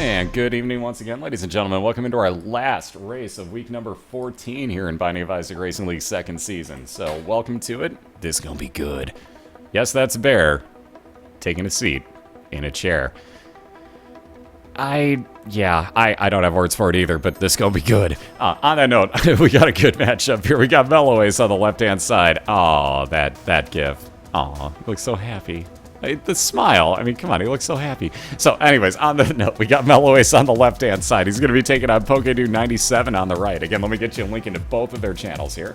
And good evening once again, ladies and gentlemen. Welcome into our last race of week number 14 here in Binding of Isaac Racing League second season. So welcome to it. This is gonna be good. Yes, that's Bear taking a seat in a chair. I don't have words for it either, but this is gonna be good. On that note, we got a good matchup here. We got Melloace on the left-hand side. Oh, that gif. Oh, looks so happy. The smile. I mean, come on, he looks so happy. So, anyways, on the note, we got Melloace on the left-hand side. He's going to be taking on Pokedude97 on the right. Again, let me get you a link into both of their channels here.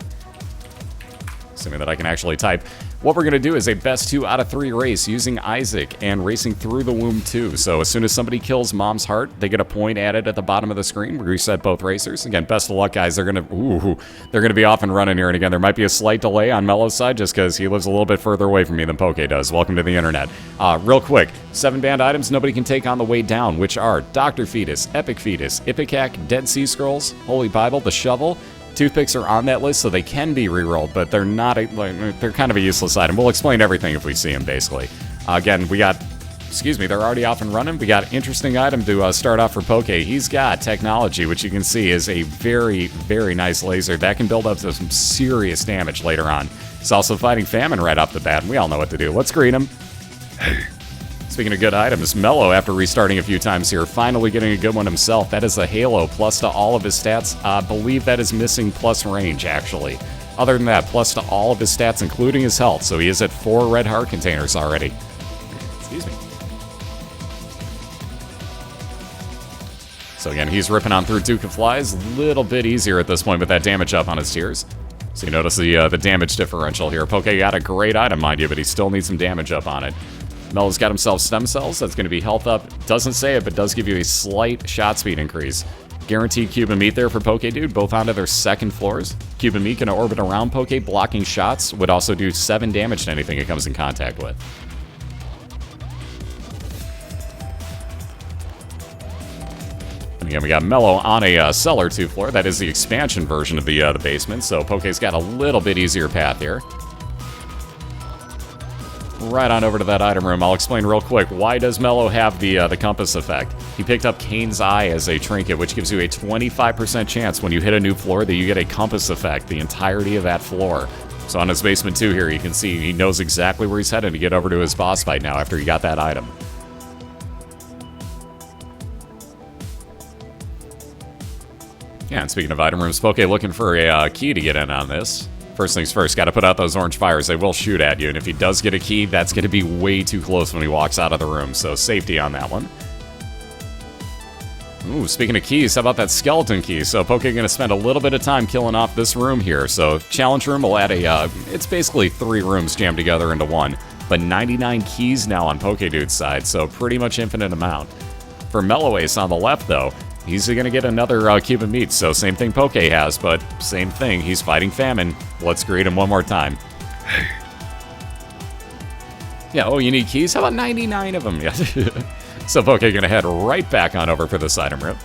Assuming that I can actually type. What we're going to do is a best 2 out of 3 race using Isaac and racing through the womb too. So as soon as somebody kills Mom's heart, they get a point added at the bottom of the screen. We reset both racers. Again, best of luck, guys. They're going to be off and running here. And again, there might be a slight delay on Mello's side just because he lives a little bit further away from me than Poke does. Welcome to the internet. Real quick, 7 banned items nobody can take on the way down, which are Dr. Fetus, Epic Fetus, Ipecac, Dead Sea Scrolls, Holy Bible, the Shovel. Toothpicks are on that list, so they can be rerolled, but they're not. They're kind of a useless item. We'll explain everything if we see them, basically. Again, we got. Excuse me, they're already off and running. We got an interesting item to start off for Poke. He's got technology, which you can see is a very, very nice laser that can build up to some serious damage later on. He's also fighting Famine right off the bat, and we all know what to do. Let's greet him. Hey. Speaking of good items, Mello, after restarting a few times here, finally getting a good one himself. That is a Halo, plus to all of his stats. I believe that is missing plus range, actually. Other than that, plus to all of his stats, including his health. So he is at 4 red heart containers already. Excuse me. So again, he's ripping on through Duke of Flies. A little bit easier at this point with that damage up on his tiers. So you notice the damage differential here. Poke got a great item, mind you, but he still needs some damage up on it. Mel's got himself stem cells. That's going to be health up. Doesn't say it, but does give you a slight shot speed increase. Guaranteed cube and meat there for Pokedude, both onto their second floors. Cube and meat going to orbit around Poke, blocking shots. Would also do 7 damage to anything it comes in contact with. And again, we got Mello on a cellar 2 floor. That is the expansion version of the basement, so Poke's got a little bit easier path here. Right on over to that item room. I'll explain real quick. Why does Mello have the compass effect? He picked up Kane's Eye as a trinket, which gives you a 25% chance when you hit a new floor that you get a compass effect the entirety of that floor. So on his basement 2 here, you can see he knows exactly where he's heading to get over to his boss fight now after he got that item. Yeah, and speaking of item rooms, Poke looking for a key to get in on this. First things first, got to put out those orange fires. They will shoot at you, and if he does get a key, that's going to be way too close when he walks out of the room, so safety on that one. Ooh, speaking of keys, how about that skeleton key? So Poke going to spend a little bit of time killing off this room here. So challenge room will add it's basically 3 rooms jammed together into one, but 99 keys now on Pokedude's side, so pretty much infinite amount. For Melloace on the left, though, he's going to get another cube of meat, so same thing Poke has, but same thing. He's fighting Famine. Let's greet him one more time. Hey. Yeah, oh, you need keys? How about 99 of them? Yeah. So Poke going to head right back on over for this item room.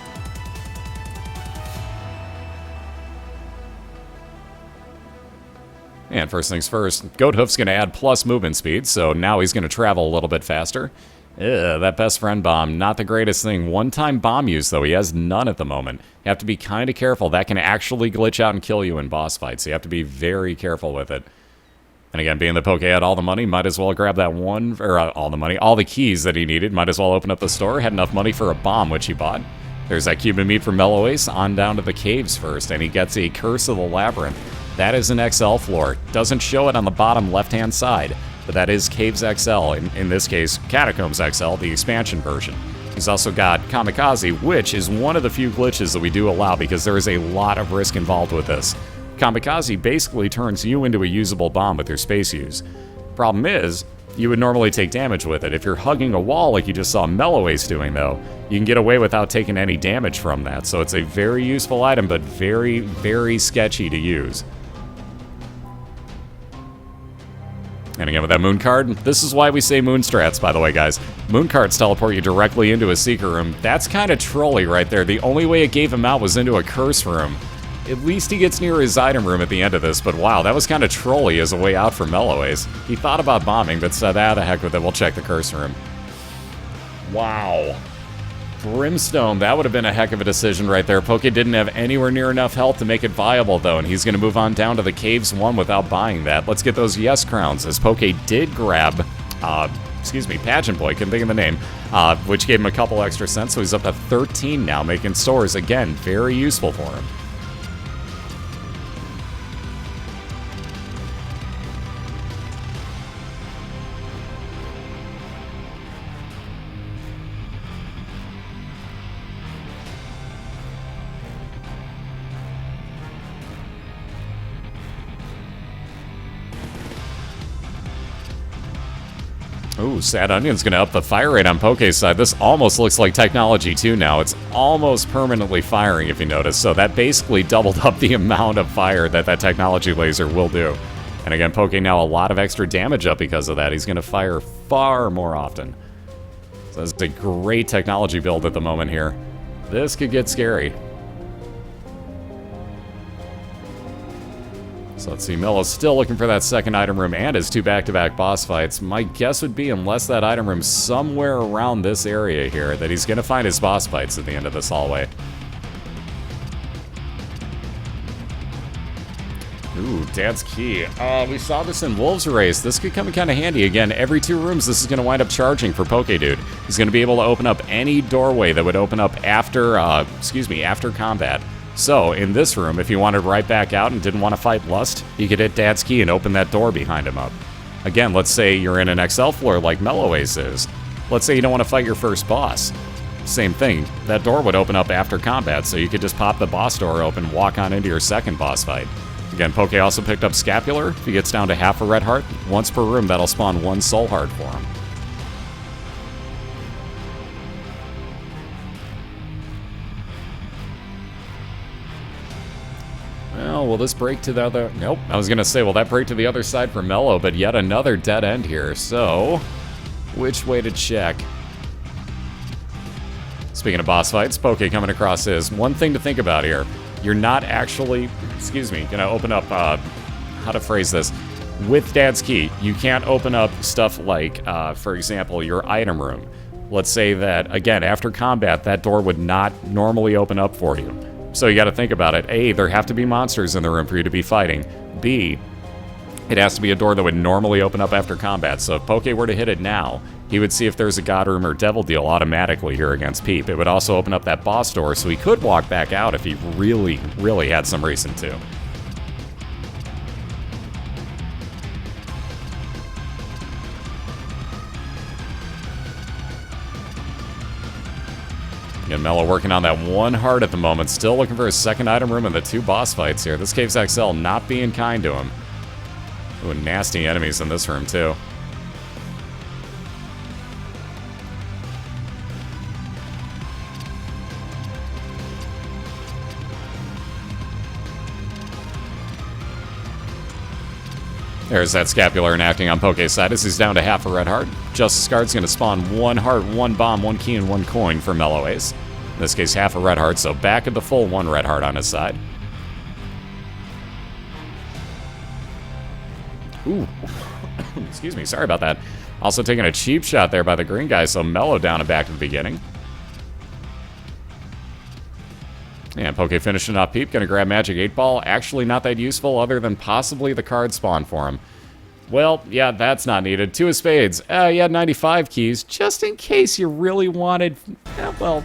And first things first, Goat Hoof's going to add plus movement speed, so now he's going to travel a little bit faster. That best friend bomb, not the greatest thing. One-time bomb use, though. He has none at the moment. You have to be kind of careful. That can actually glitch out and kill you in boss fights, so you have to be very careful with it. And again, being that Poke had all the money, might as well grab that one, or all the keys that he needed. Might as well open up the store. Had enough money for a bomb, which he bought. There's that cube of meat for Melloace. On down to the caves first, and he gets a Curse of the Labyrinth. That is an XL floor. Doesn't show it on the bottom left-hand side. But that is Caves XL, in this case, Catacombs XL, the expansion version. He's also got Kamikaze, which is one of the few glitches that we do allow because there is a lot of risk involved with this. Kamikaze basically turns you into a usable bomb with your space use. Problem is, you would normally take damage with it. If you're hugging a wall like you just saw Melloace doing, though, you can get away without taking any damage from that. So it's a very useful item, but very, very sketchy to use. And again, with that moon card, this is why we say moon strats, by the way, guys. Moon cards teleport you directly into a secret room. That's kind of trolly right there. The only way it gave him out was into a curse room. At least he gets near his item room at the end of this, but wow, that was kind of trolly as a way out for Melloace. He thought about bombing, but said, the heck with it, we'll check the curse room. Wow. Brimstone, that would have been a heck of a decision right there. Poke didn't have anywhere near enough health to make it viable, though, and he's going to move on down to the Caves 1 without buying that. Let's get those yes crowns, as Poke did grab, Pageant Boy, couldn't think of the name, which gave him a couple extra cents, so he's up to 13 now, making stores, again, very useful for him. Ooh, Sad Onion's going to up the fire rate on Poke's side. This almost looks like technology, too, now. It's almost permanently firing, if you notice. So that basically doubled up the amount of fire that technology laser will do. And again, Poke now a lot of extra damage up because of that. He's going to fire far more often. So that's a great technology build at the moment here. This could get scary. So let's see, Melloace still looking for that second item room and his 2 back-to-back boss fights. My guess would be, unless that item room's somewhere around this area here, that he's going to find his boss fights at the end of this hallway. Ooh, Dad's Key. We saw this in Wolves Race. This could come in kind of handy. Again, every 2 rooms, this is going to wind up charging for Pokedude. He's going to be able to open up any doorway that would open up after, after combat. So, in this room, if he wanted right back out and didn't want to fight Lust, he could hit Dad's Key and open that door behind him up. Again, let's say you're in an XL floor like Melloace is. Let's say you don't want to fight your first boss. Same thing, that door would open up after combat, so you could just pop the boss door open, walk on into your second boss fight. Again, Poke also picked up Scapular. If he gets down to half a red heart, once per room, that'll spawn 1 soul heart for him. Well, will this break to the other... Nope. I was going to say, will that break to the other side for Mello, but yet another dead end here. So, which way to check? Speaking of boss fights, Poke coming across his. One thing to think about here. You're not actually, going to open up, how to phrase this. With Dad's Key, you can't open up stuff like, for example, your item room. Let's say that, again, after combat, that door would not normally open up for you. So you got to think about it. A, there have to be monsters in the room for you to be fighting. B, it has to be a door that would normally open up after combat. So if Poke were to hit it now, he would see if there's a God Room or Devil Deal automatically here against Peep. It would also open up that boss door, so he could walk back out if he really, really had some reason to. And Mello working on that 1 heart at the moment, still looking for his second item room and the 2 boss fights here. This Caves XL not being kind to him. Ooh, nasty enemies in this room, too. There's that Scapular enacting on Poke's side as he's down to half a red heart. Justice Guard's going to spawn 1 heart, 1 bomb, 1 key, and 1 coin for Melloace. In this case, half a red heart, so back at the full 1 red heart on his side. Ooh. Excuse me, sorry about that. Also taking a cheap shot there by the green guy, so Mello down and back to the beginning. And Poke finishing up Peep, gonna grab Magic 8-Ball. Actually not that useful other than possibly the card spawn for him. Well, yeah, that's not needed. 2 of spades. You had 95 keys, just in case you really wanted...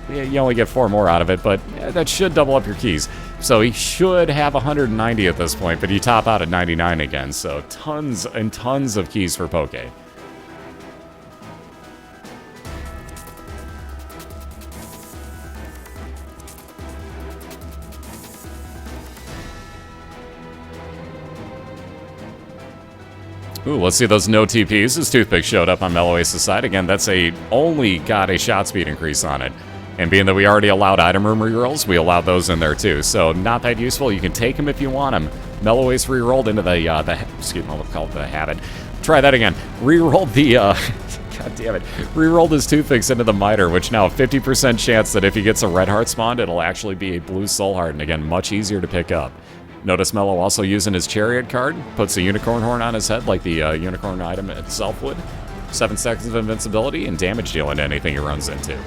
you only get 4 more out of it, but that should double up your keys. So he should have 190 at this point, but you top out at 99 again, so tons and tons of keys for Poke. Ooh, let's see those no TPs. His Toothpick showed up on Melloace's side. Again, that's only got a shot speed increase on it. And being that we already allowed item room rerolls, we allowed those in there too. So not that useful. You can take them if you want them. Melloace rerolled into the habit. Try that again. Rerolled the, God damn it. Rerolled his Toothpicks into the Miter, which now a 50% chance that if he gets a red heart spawned, it'll actually be a blue soul heart. And again, much easier to pick up. Notice Mello also using his Chariot card, puts a unicorn horn on his head like the unicorn item itself would. 7 seconds of invincibility and damage dealing to anything he runs into.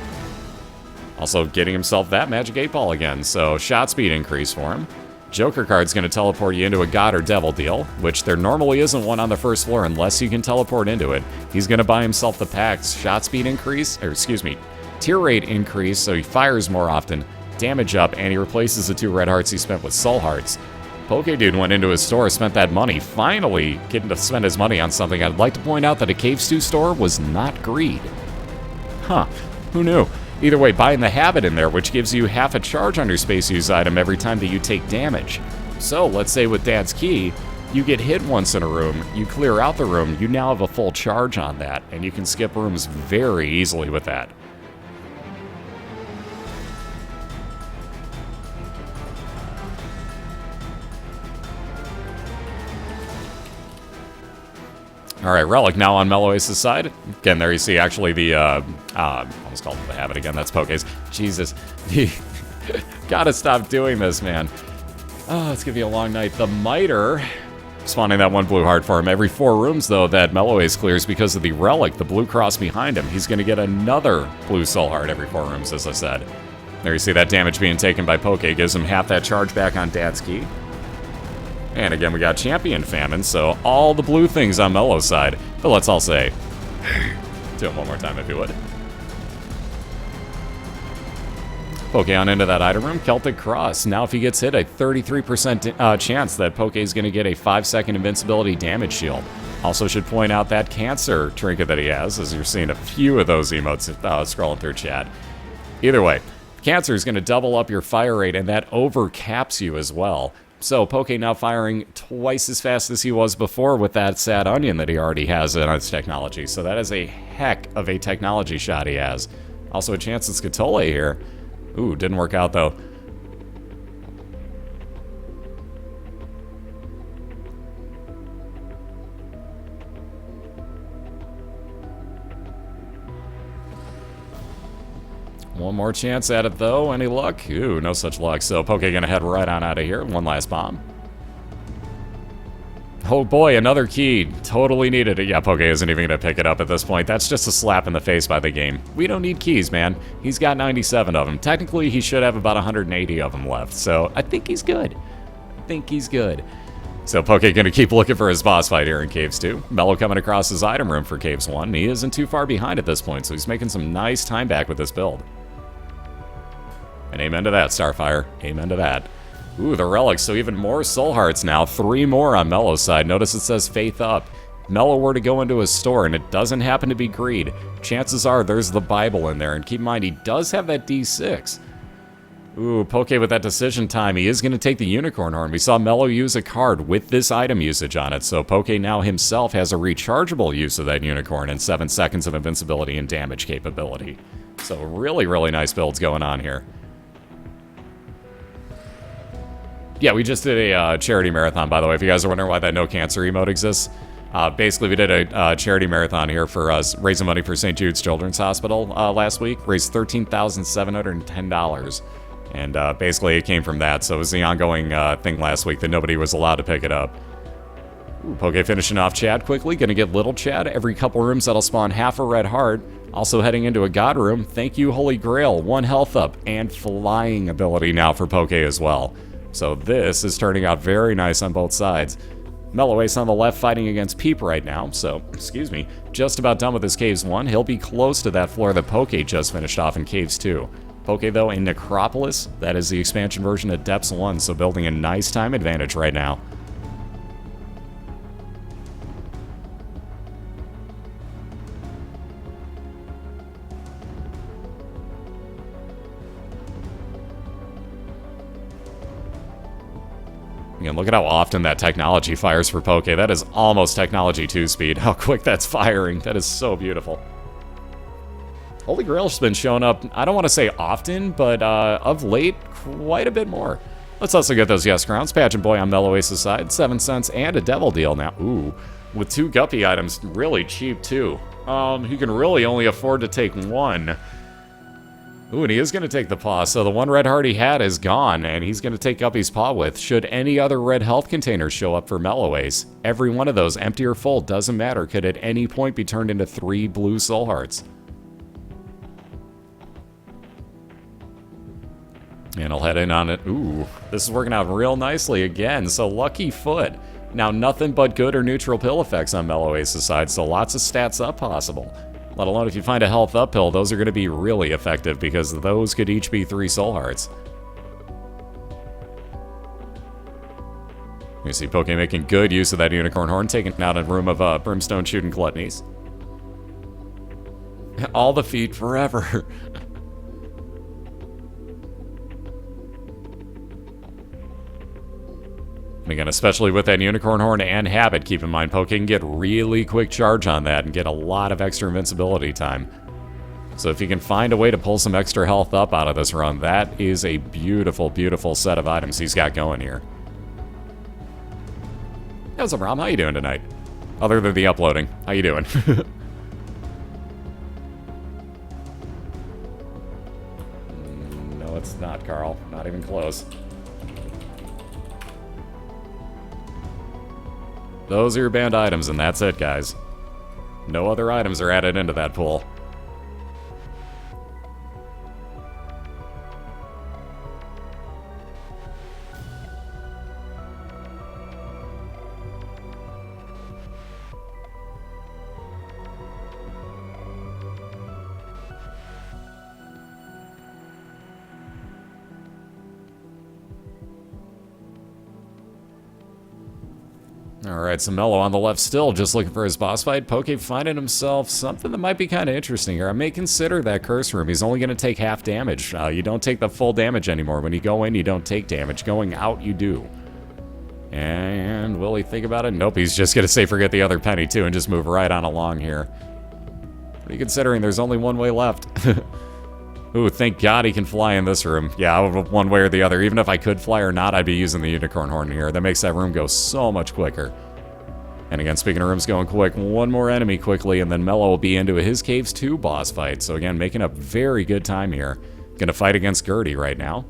Also getting himself that Magic 8 Ball again, so shot speed increase for him. Joker card's going to teleport you into a God or Devil deal, which there normally isn't one on the first floor unless you can teleport into it. He's going to buy himself the packs, shot speed increase, or excuse me, tier rate increase, so he fires more often, damage up, and he replaces the 2 red hearts he spent with soul hearts. Pokedude went into his store, spent that money, finally getting to spend his money on something. I'd like to point out that a Cave Stew store was not greed. Huh, who knew? Either way, buying the habit in there, which gives you half a charge on your space use item every time that you take damage. So, let's say with Dad's Key, you get hit once in a room, you clear out the room, you now have a full charge on that, and you can skip rooms very easily with that. All right, Relic now on Melloace's side. Again, there you see actually the, almost called it the habit again, that's Poke's. Jesus, gotta stop doing this, man. Oh, it's gonna be a long night. The Miter, spawning that 1 blue heart for him. Every 4 rooms, though, that Melloace clears because of the Relic, the blue cross behind him. He's gonna get another blue soul heart every 4 rooms, as I said. There you see that damage being taken by Poke, gives him half that charge back on Dad's Key. And again, we got Champion Famine, so all the blue things on Mello's side. But let's all say, do it one more time if you would. Poke on into that item room, Celtic Cross. Now if he gets hit, a 33% chance that Poke is going to get a 5-second invincibility damage shield. Also should point out that Cancer trinket that he has, as you're seeing a few of those emotes scrolling through chat. Either way, Cancer is going to double up your fire rate, and that overcaps you as well. So Poke now firing twice as fast as he was before with that Sad Onion that he already has in its technology. So that is a heck of a technology shot he has. Also a chance at Scatole here. Ooh, didn't work out though. One more chance at it, though. Any luck? Ooh, no such luck. So Poke gonna head right on out of here. One last bomb. Oh boy, another key. Totally needed it. Yeah, Poke isn't even gonna pick it up at this point. That's just a slap in the face by the game. We don't need keys, man. He's got 97 of them. Technically, he should have about 180 of them left. So I think he's good. So Poke gonna keep looking for his boss fight here in Caves 2. Mello coming across his item room for Caves 1. He isn't too far behind at this point, so he's making some nice time back with this build. And amen to that, Starfire. Amen to that. Ooh, the relics, so even more soul hearts now. 3 more on Mello's side. Notice it says Faith Up. Mello were to go into his store, and it doesn't happen to be greed. Chances are there's the Bible in there, and keep in mind, he does have that D6. Ooh, Poke with that decision time. He is going to take the Unicorn Horn. We saw Mello use a card with this item usage on it, so Poke now himself has a rechargeable use of that Unicorn and 7 seconds of invincibility and damage capability. So really, really nice builds going on here. Yeah, we just did a charity marathon, by the way, if you guys are wondering why that No Cancer emote exists. Basically, we did a charity marathon here for us, raising money for St. Jude's Children's Hospital last week. Raised $13,710. And basically, it came from that. So it was the ongoing thing last week that nobody was allowed to pick it up. Ooh, Poke finishing off Chad quickly. Gonna get Little Chad. Every couple rooms, that'll spawn half a red heart. Also heading into a God room. Thank you, Holy Grail. 1 health up. And flying ability now for Poke as well. So this is turning out very nice on both sides. Melloace on the left fighting against Peep right now, so, excuse me, just about done with his Caves 1. He'll be close to that floor that Poke just finished off in Caves 2. Poke, though, in Necropolis, that is the expansion version of Depths 1, so building a nice time advantage right now. Again, look at how often that technology fires for Poke. That is almost technology 2 speed. How quick that's firing. That is so beautiful. Holy Grail's been showing up, I don't want to say often, but of late, quite a bit more. Let's also get those yes crowns. Pageant Boy on Melloace's side, 7 cents and a Devil deal now. Ooh, with 2 Guppy items, really cheap too. He can really only afford to take 1. Ooh, and he is going to take the paw, so the 1 red heart he had is gone, and he's going to take Guppy's paw with. Should any other red health containers show up for Melloace, every one of those, empty or full, doesn't matter, could at any point be turned into 3 blue soul hearts. And I'll head in on it. Ooh, this is working out real nicely again. So lucky foot. Now nothing but good or neutral pill effects on Melloace's side, so lots of stats up possible. Let alone if you find a health up pill, those are going to be really effective because those could each be 3 soul hearts. You see Poke making good use of that unicorn horn, taking out a room of brimstone shooting gluttonies. All the feet forever. And again, especially with that unicorn horn and habit, keep in mind Poke can get really quick charge on that and get a lot of extra invincibility time. So if you can find a way to pull some extra health up out of this run, that is a beautiful, beautiful set of items he's got going here. What's up, Rom? How you doing tonight? Other than the uploading, how you doing? No, it's not, Carl. Not even close. Those are your banned items, and that's it, guys. No other items are added into that pool. Alright, so Mello on the left still, just looking for his boss fight. Poke finding himself something that might be kind of interesting here. I may consider that curse room. He's only going to take half damage. You don't take the full damage anymore. When you go in, you don't take damage. Going out, you do. And will he think about it? Nope, he's just going to say forget the other penny too and just move right on along here. What are you considering? There's only one way left. Ooh, thank God he can fly in this room. Yeah, one way or the other. Even if I could fly or not, I'd be using the unicorn horn here. That makes that room go so much quicker. And again, speaking of rooms going quick, one more enemy quickly, and then Mello will be into his Caves 2 boss fight. So again, making a very good time here. Gonna fight against Gertie right now.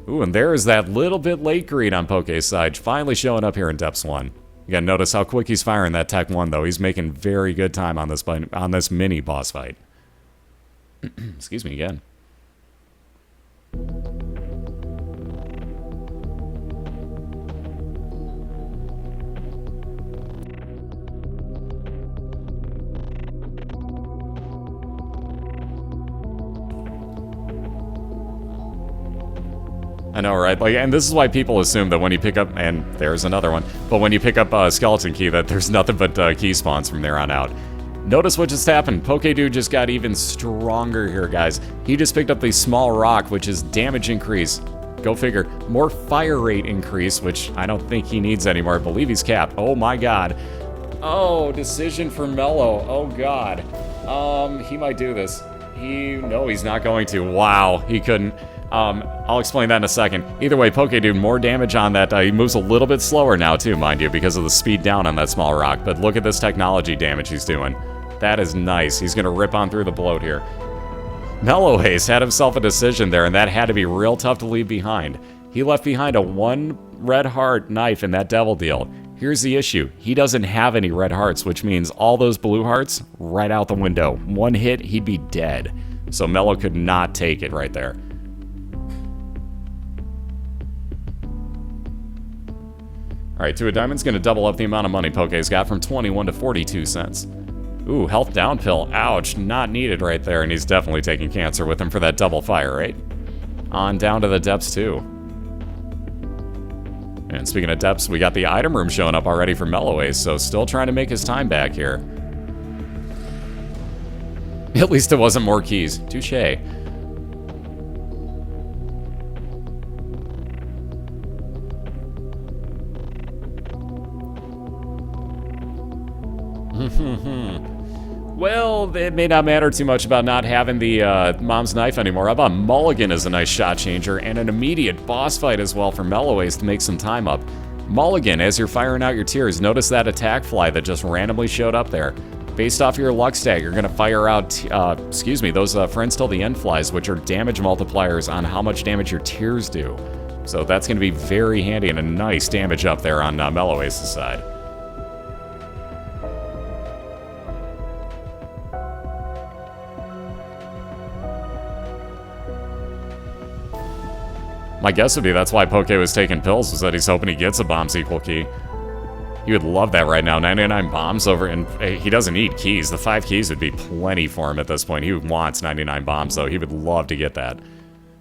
Ooh, and there's that little bit late greed on Poke's side, finally showing up here in Depths 1. Again, notice how quick he's firing that Tech 1, though. He's making very good time on this mini boss fight. Excuse me again. I know, right? Like, and this is why people assume that when you pick up, and there's another one, but when you pick up a skeleton key, that there's nothing but key spawns from there on out. Notice what just happened. Pokedude just got even stronger here, guys. He just picked up the small rock, which is damage increase. Go figure. More fire rate increase, which I don't think he needs anymore. I believe he's capped. Oh my god. Oh, decision for Mello. Oh god. He might do this. No, he's not going to. Wow, he couldn't. I'll explain that in a second. Either way, Pokedude, more damage on that. He moves a little bit slower now, too, mind you, because of the speed down on that small rock. But look at this technology damage he's doing. That is nice. He's going to rip on through the bloat here. Melloace had himself a decision there, and that had to be real tough to leave behind. He left behind a 1 red heart knife in that devil deal. Here's the issue. He doesn't have any red hearts, which means all those blue hearts, right out the window. One hit, he'd be dead. So Mello could not take it right there. Alright, 2 of diamonds going to double up the amount of money Poke's got from 21 to 42 cents. Ooh, health down pill. Ouch, not needed right there, and he's definitely taking cancer with him for that double fire rate. On down to the depths, too. And speaking of depths, we got the item room showing up already for Melloace, so still trying to make his time back here. At least it wasn't more keys. Touché. Well, it may not matter too much about not having the mom's knife anymore. How about Mulligan is a nice shot changer and an immediate boss fight as well for Melloace to make some time up. Mulligan, as you're firing out your tears, notice that attack fly that just randomly showed up there. Based off your luck stat, you're going to fire out, those friends till the end flies, which are damage multipliers on how much damage your tears do. So that's going to be very handy and a nice damage up there on Melloace's side. My guess would be that's why Poke was taking pills, was that he's hoping he gets a bomb sequel key. He would love that right now. 99 bombs over, and he doesn't need keys. The 5 keys would be plenty for him at this point. He wants 99 bombs, though. He would love to get that.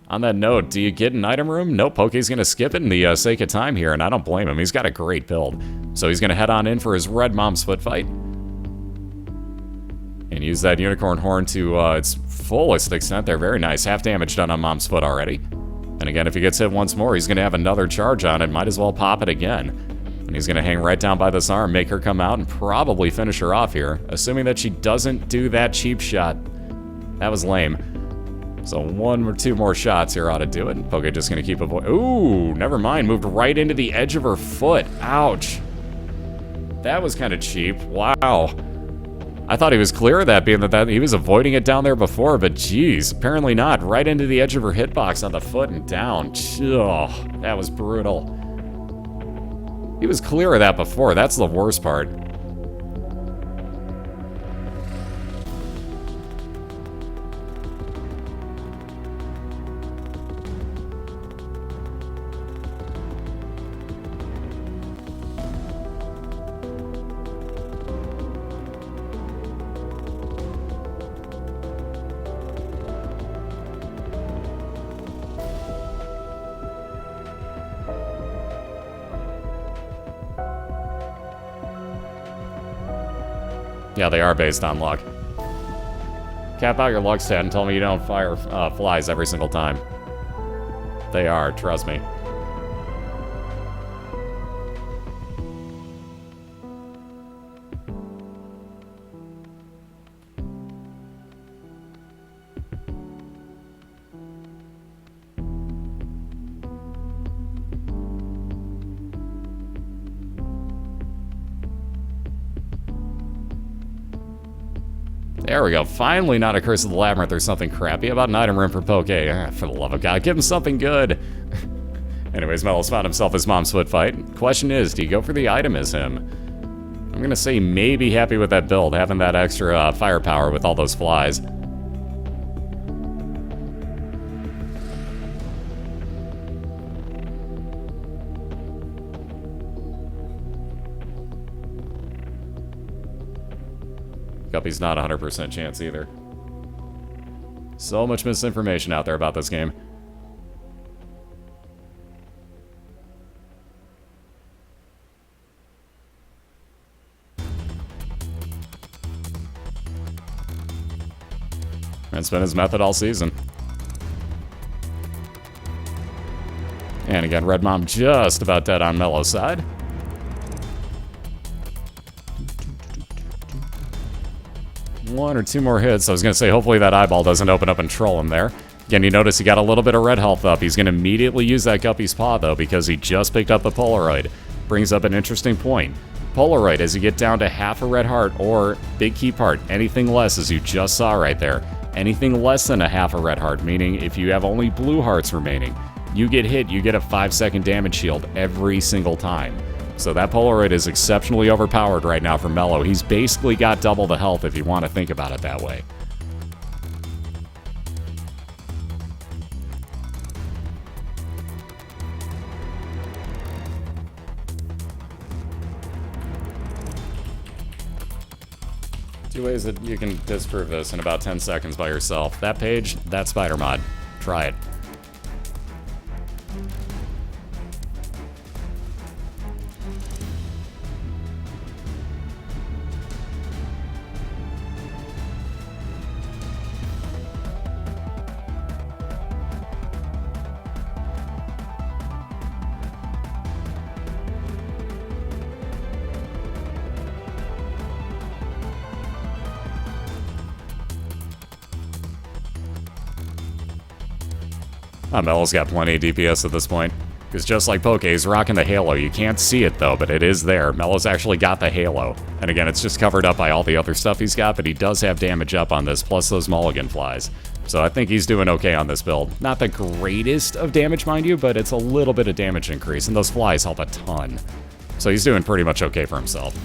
On that note, do you get an item room? Nope, Poke's going to skip it in the sake of time here, and I don't blame him. He's got a great build. So he's going to head on in for his Red Mom's Foot fight. And use that Unicorn Horn to its fullest extent there. Very nice. Half damage done on Mom's Foot already. And again, if he gets hit once more, he's going to have another charge on it. Might as well pop it again. And he's going to hang right down by this arm, make her come out, and probably finish her off here. Assuming that she doesn't do that cheap shot. That was lame. So 1 or 2 more shots here ought to do it. Poke just going to keep avoiding. Ooh, never mind. Moved right into the edge of her foot. Ouch. That was kind of cheap. Wow. I thought he was clear of that, being that he was avoiding it down there before, but geez, apparently not. Right into the edge of her hitbox on the foot and down. Ugh, that was brutal. He was clear of that before. That's the worst part. Yeah, they are based on luck. Cap out your luck stat and tell me you don't fire flies every single time. They are, trust me. There we go. Finally not a Curse of the Labyrinth or something crappy. About an item room for Poke. For the love of God, give him something good. Anyways, Melloace found himself his Mom's Foot fight. Question is, do you go for the item as him? I'm going to say maybe happy with that build, having that extra firepower with all those flies. Guppy's not 100% chance either. So much misinformation out there about this game. That's been his method all season. And again, Red Mom just about dead on Mello's side. One or two more hits. I was going to say, hopefully that eyeball doesn't open up and troll him there. Again, you notice he got a little bit of red health up. He's going to immediately use that Guppy's Paw, though, because he just picked up the Polaroid. Brings up an interesting point. Polaroid, as you get down to half a red heart or big key part, anything less, as you just saw right there, anything less than a half a red heart, meaning if you have only blue hearts remaining, you get hit, you get a 5-second damage shield every single time. So that Polaroid is exceptionally overpowered right now for Mello. He's basically got double the health if you want to think about it that way. Two ways that you can disprove this in about 10 seconds by yourself. That page, that spider mod. Try it. Mello's got plenty of DPS at this point. Because just like Poke, he's rocking the halo. You can't see it, though, but it is there. Mello's actually got the halo. And again, it's just covered up by all the other stuff he's got, but he does have damage up on this, plus those mulligan flies. So I think he's doing okay on this build. Not the greatest of damage, mind you, but it's a little bit of damage increase, and those flies help a ton. So he's doing pretty much okay for himself.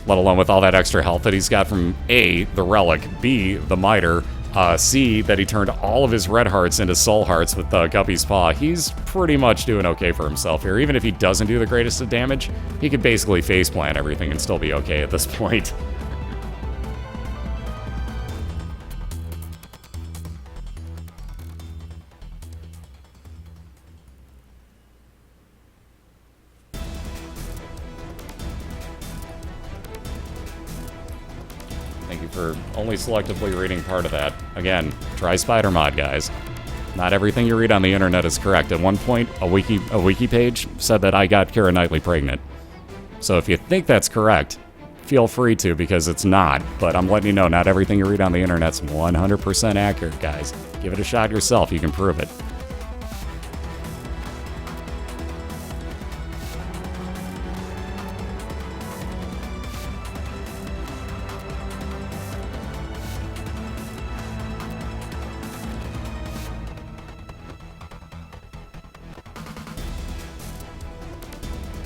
Let alone with all that extra health that he's got from A, the Relic, B, the Miter, see that he turned all of his red hearts into soul hearts with Guppy's Paw. He's pretty much doing okay for himself here. Even if he doesn't do the greatest of damage, he could basically faceplant everything and still be okay at this point. Thank you for only selectively reading part of that. Again, try Spider Mod, guys. Not everything you read on the internet is correct. At one point, a wiki page said that I got Keira Knightley pregnant. So if you think that's correct, feel free to, because it's not. But I'm letting you know, not everything you read on the internet's 100% accurate, guys. Give it a shot yourself, you can prove it.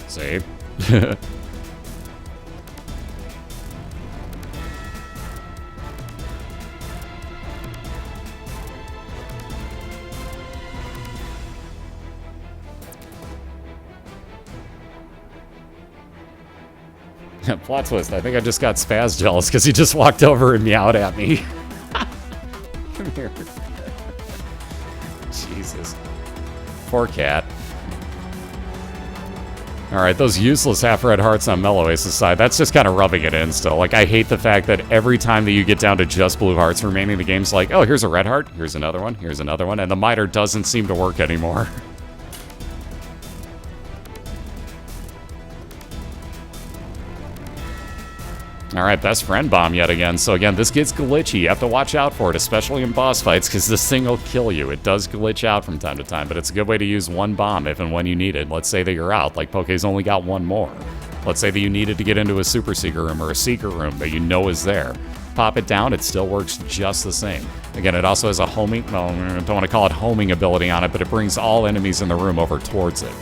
Save. Plot twist, I think I just got Spaz jealous because he just walked over and meowed at me. Come here. Jesus. Poor cat. Alright, those useless half-red hearts on Melloace's side, that's just kind of rubbing it in still. Like, I hate the fact that every time that you get down to just blue hearts remaining, the game's like, oh, here's a red heart, here's another one, and the miter doesn't seem to work anymore. Alright, best friend bomb yet again. So again, this gets glitchy. You have to watch out for it, especially in boss fights, because this thing will kill you. It does glitch out from time to time, but it's a good way to use one bomb if and when you need it. Let's say that you're out, like Poke's only got one more. Let's say that you needed to get into a super secret room or a secret room that you know is there. Pop it down, it still works just the same. Again, it also has a homing, well, I don't want to call it homing ability on it, but it brings all enemies in the room over towards it.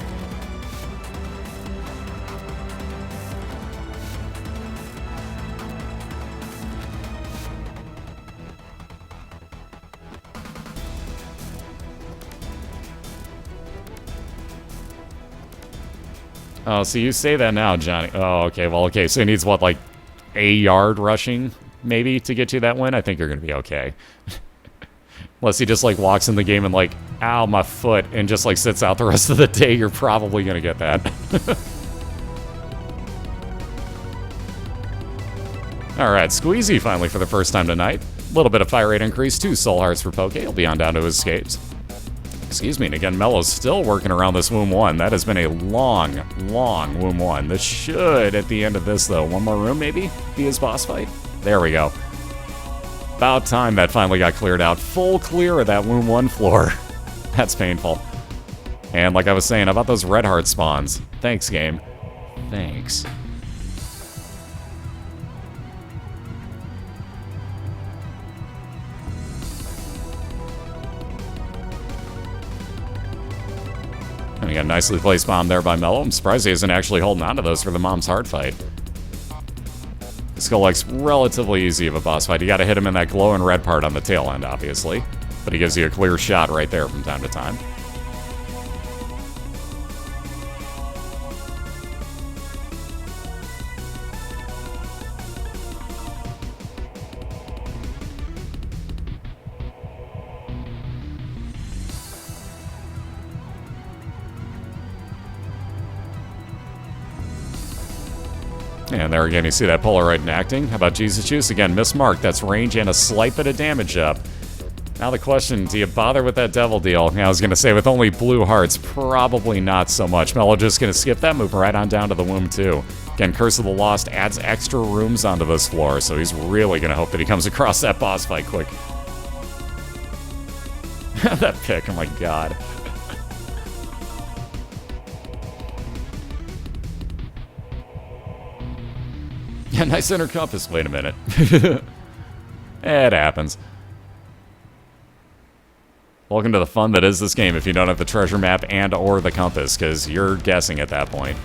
Oh, so you say that now, Johnny. Oh, okay, well, okay, so he needs, what, like, a yard rushing, maybe, to get you that win? I think you're gonna be okay. Unless he just, like, walks in the game and, like, ow, my foot, and just, like, sits out the rest of the day, you're probably gonna get that. Alright, Squeezy finally for the first time tonight. A little bit of fire rate increase, 2 soul hearts for Poke. He'll be on down to his escapes. Excuse me, and again, Mello's still working around this Womb 1. That has been a long, long Womb 1. This should, at the end of this, though, one more room, maybe, be his boss fight? There we go. About time that finally got cleared out. Full clear of that Womb 1 floor. That's painful. And like I was saying, how about those red heart spawns? Thanks, game. Thanks. And again, nicely placed bomb there by Mello. I'm surprised he isn't actually holding on to those for the Mom's Heart fight. Skullike's relatively easy of a boss fight. You gotta hit him in that glowing red part on the tail end, obviously. But he gives you a clear shot right there from time to time. And there again, you see that Polaroid in acting. How about Jesus Juice? Again, mismarked. That's range and a slight bit of damage up. Now the question, do you bother with that devil deal? I was going to say, with only blue hearts, probably not so much. Mello just going to skip that move right on down to the Womb 2. Again, Curse of the Lost adds extra rooms onto this floor, so he's really going to hope that he comes across that boss fight quick. That pick, oh my god. Yeah, nice center compass. Wait a minute. It happens. Welcome to the fun that is this game if you don't have the treasure map and or the compass, because you're guessing at that point.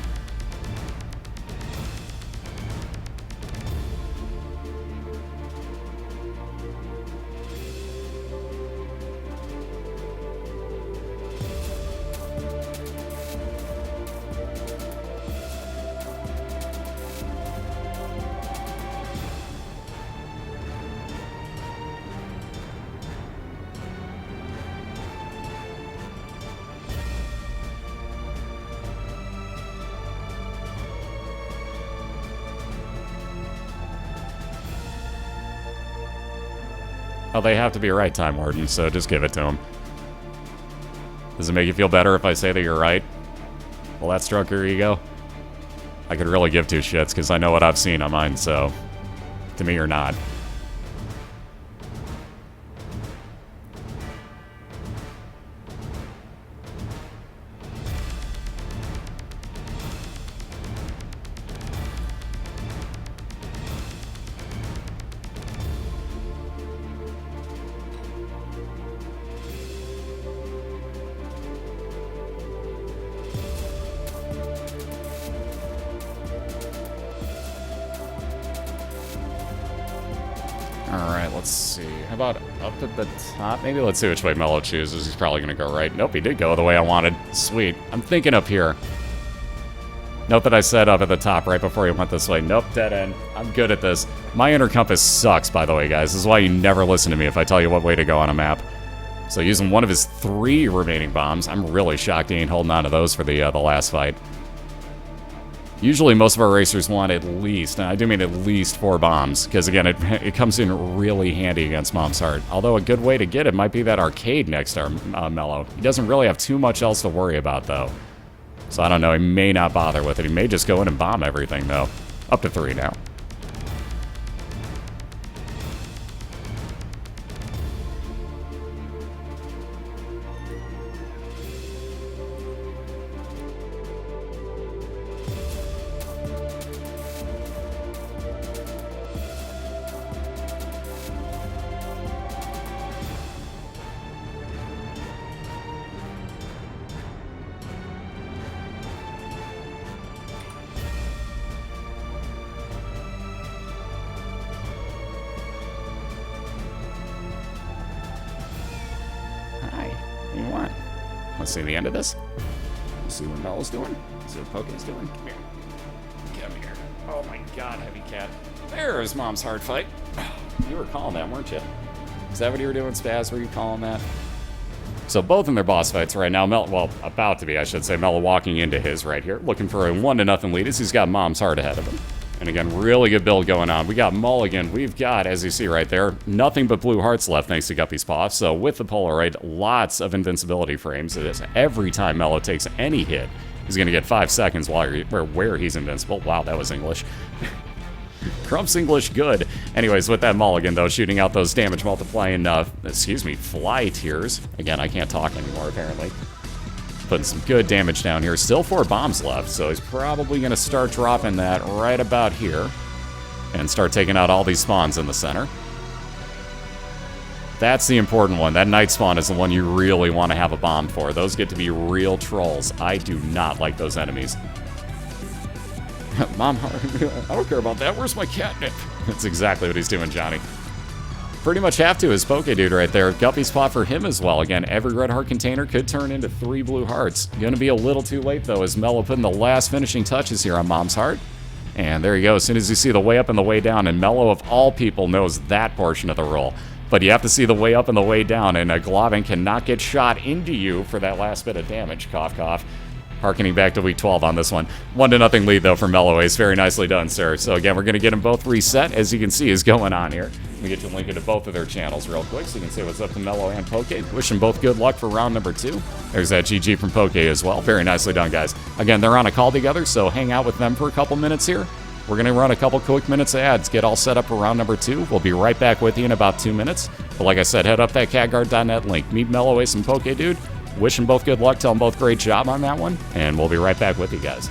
Oh, they have to be right, Time Warden, so just give it to them. Does it make you feel better if I say that you're right? Will that stroke your ego? I could really give two shits, because I know what I've seen on mine, so... To me, you're not. Alright, let's see. How about up at the top? Maybe let's see which way Mello chooses. He's probably going to go right. Nope, he did go the way I wanted. Sweet. I'm thinking up here. Note that I said up at the top right before he went this way. Nope, dead end. I'm good at this. My inner compass sucks, by the way, guys. This is why you never listen to me if I tell you what way to go on a map. So using one of his 3 remaining bombs, I'm really shocked he ain't holding on to those for the last fight. Usually most of our racers want at least, and I do mean at least 4 bombs, because again, it comes in really handy against Mom's Heart. Although a good way to get it might be that arcade next to Mello. He doesn't really have too much else to worry about, though. So I don't know, he may not bother with it. He may just go in and bomb everything, though. Up to 3 now. Let's see the end of this. Let's see what Mello's doing. See what Poke's doing. Come here. Come here. Oh my god, heavy cat. There's Mom's Heart fight. You were calling that, weren't you? Is that what you were doing, Spaz? Were you calling that? So both in their boss fights right now. Well, about to be, I should say. Mello walking into his right here. Looking for a 1-0 lead as he's got Mom's Heart ahead of him. And again, really good build going on. We got Mulligan. We've got, as you see right there, nothing but blue hearts left thanks to Guppy's Paw. So with the Polaroid, lots of invincibility frames. It is every time Mello takes any hit, he's going to get 5 seconds where he's invincible. Wow, that was English. Crump's English good. Anyways, with that Mulligan, though, shooting out those damage multiplying, fly tiers. Again, I can't talk anymore, apparently. Putting some good damage down here. Still 4 bombs left, so he's probably going to start dropping that right about here. And start taking out all these spawns in the center. That's the important one. That night spawn is the one you really want to have a bomb for. Those get to be real trolls. I do not like those enemies. Mom, I don't care about that. Where's my catnip? That's exactly what he's doing, Johnny. Pretty much have to, his Pokedude right there. Guppy's Paw for him as well. Again, every red heart container could turn into 3 blue hearts. Gonna be a little too late, though, as Mello putting the last finishing touches here on Mom's Heart. And there you go. As soon as you see the way up and the way down, and Mello, of all people, knows that portion of the roll. But you have to see the way up and the way down, and Glavin cannot get shot into you for that last bit of damage. Cough, cough. Harkening back to week 12 on this one. 1-0 lead, though, for Melloace. Very nicely done, sir. So, again, we're going to get them both reset, as you can see is going on here. Let me get you a link into both of their channels real quick so you can see what's up to Mello and Poke. Wish them both good luck for round number 2. There's that GG from Poke as well. Very nicely done, guys. Again, they're on a call together, so hang out with them for a couple minutes here. We're going to run a couple quick minutes of ads, get all set up for round number 2. We'll be right back with you in about 2 minutes. But like I said, head up that catguard.net link. Meet Melloace and Pokedude. Wish them both good luck. Tell them both great job on that one. And we'll be right back with you guys.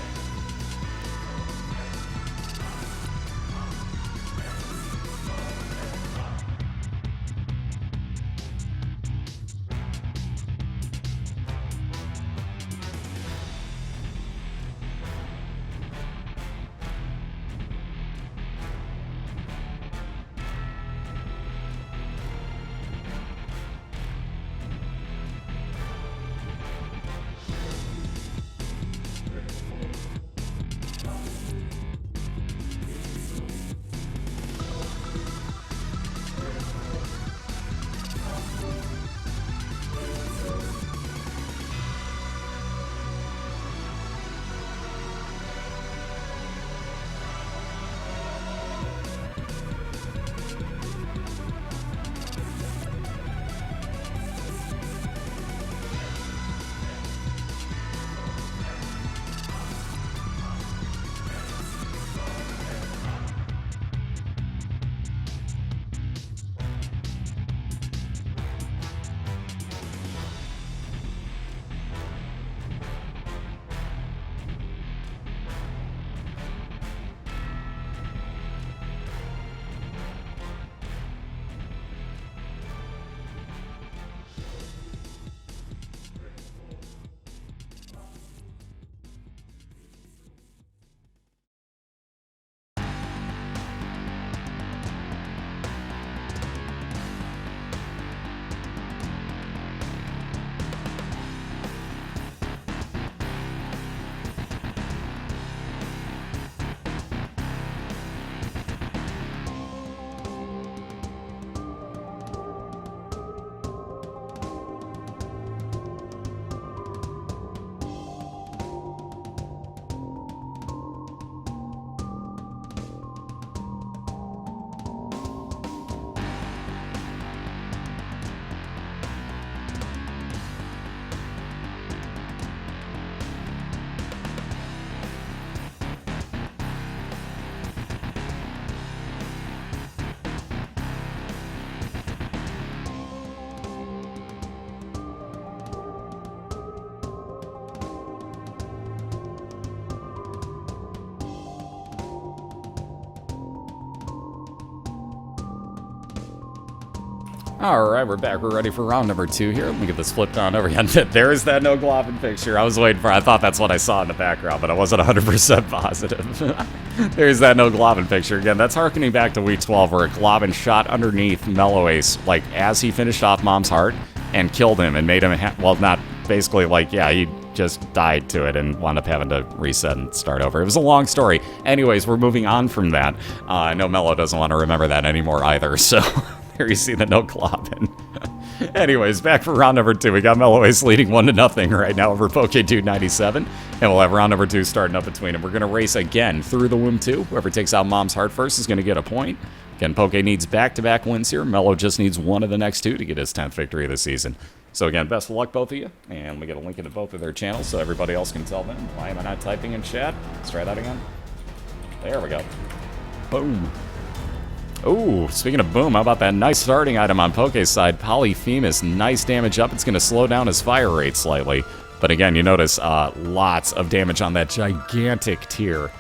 Alright, we're back. We're ready for round number 2 here. Let me get this flipped on over again. There's that no globbing picture. I was waiting for it. I thought that's what I saw in the background, but I wasn't 100% positive. There's that no globbing picture again. That's harkening back to week 12 where a globbin shot underneath Melloace, like, as he finished off Mom's heart and killed him and made him, well, not basically like, yeah, he just died to it and wound up having to reset and start over. It was a long story. Anyways, we're moving on from that. I know Mello doesn't want to remember that anymore either, so... Here you see the no globbing. Anyways, back for round number 2. We got Melloace leading 1-0 right now over Pokedude97. And we'll have round number 2 starting up between them. We're going to race again through the womb 2. Whoever takes out Mom's heart first is going to get a point. Again, Poke needs back-to-back wins here. Mello just needs one of the next 2 to get his 10th victory of the season. So again, best of luck, both of you. And we get a link into both of their channels so everybody else can tell them. Why am I not typing in chat? Let's try that again. There we go. Boom. Ooh, speaking of boom, how about that nice starting item on Poke's side, Polyphemus. Nice damage up. It's going to slow down his fire rate slightly. But again, you notice lots of damage on that gigantic tier.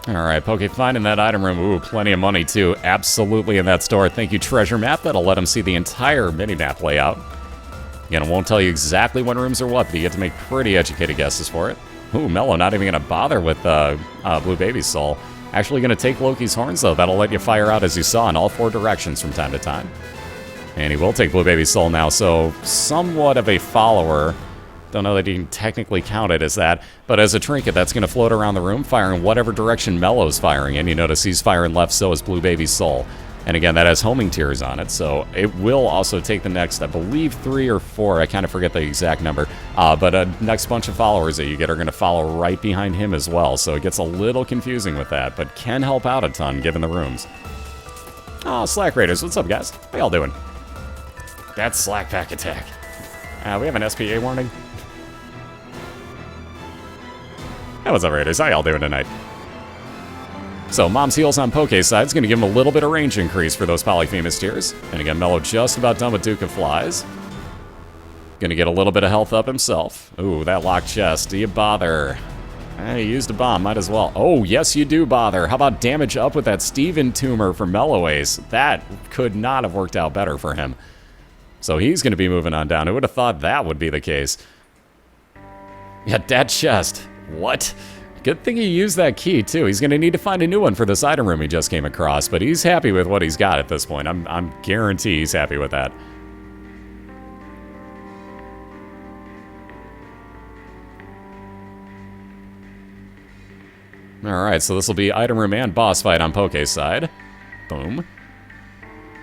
Alright, Poke finding that item room. Ooh, plenty of money too. Absolutely in that store. Thank you, Treasure Map. That'll let him see the entire mini-map layout. Again, it won't tell you exactly what rooms are what, but you get to make pretty educated guesses for it. Ooh, Mello not even going to bother with Blue Baby's Soul. Actually going to take Loki's Horns, though. That'll let you fire out, as you saw, in all 4 directions from time to time. And he will take Blue Baby's Soul now, so somewhat of a follower. Don't know that you can technically count it as that, but as a trinket, that's going to float around the room, firing whatever direction Mello's firing in. You notice he's firing left, so is Blue Baby's Soul. And again, that has homing tiers on it, so it will also take the next, I believe, 3 or 4, I kind of forget the exact number, but a next bunch of followers that you get are going to follow right behind him as well, so it gets a little confusing with that, but can help out a ton given the rooms. Oh, Slack Raiders, what's up, guys? How y'all doing? That's Slack Pack Attack. We have an SPA warning. Hey, what's up, Raiders? How y'all doing tonight? So, Mom's Heals on Poke's side is going to give him a little bit of range increase for those Polyphemus tiers. And again, Mello just about done with Duke of Flies. Going to get a little bit of health up himself. Ooh, that locked chest. Do you bother? You used a bomb. Might as well. Oh, yes, you do bother. How about damage up with that Steven Tumor for Melloace? That could not have worked out better for him. So he's going to be moving on down. Who would have thought that would be the case? Yeah, that chest. What? Good thing he used that key, too. He's going to need to find a new one for this item room he just came across, but he's happy with what he's got at this point. I'm guarantee he's happy with that. Alright, so this will be item room and boss fight on Poke's side. Boom.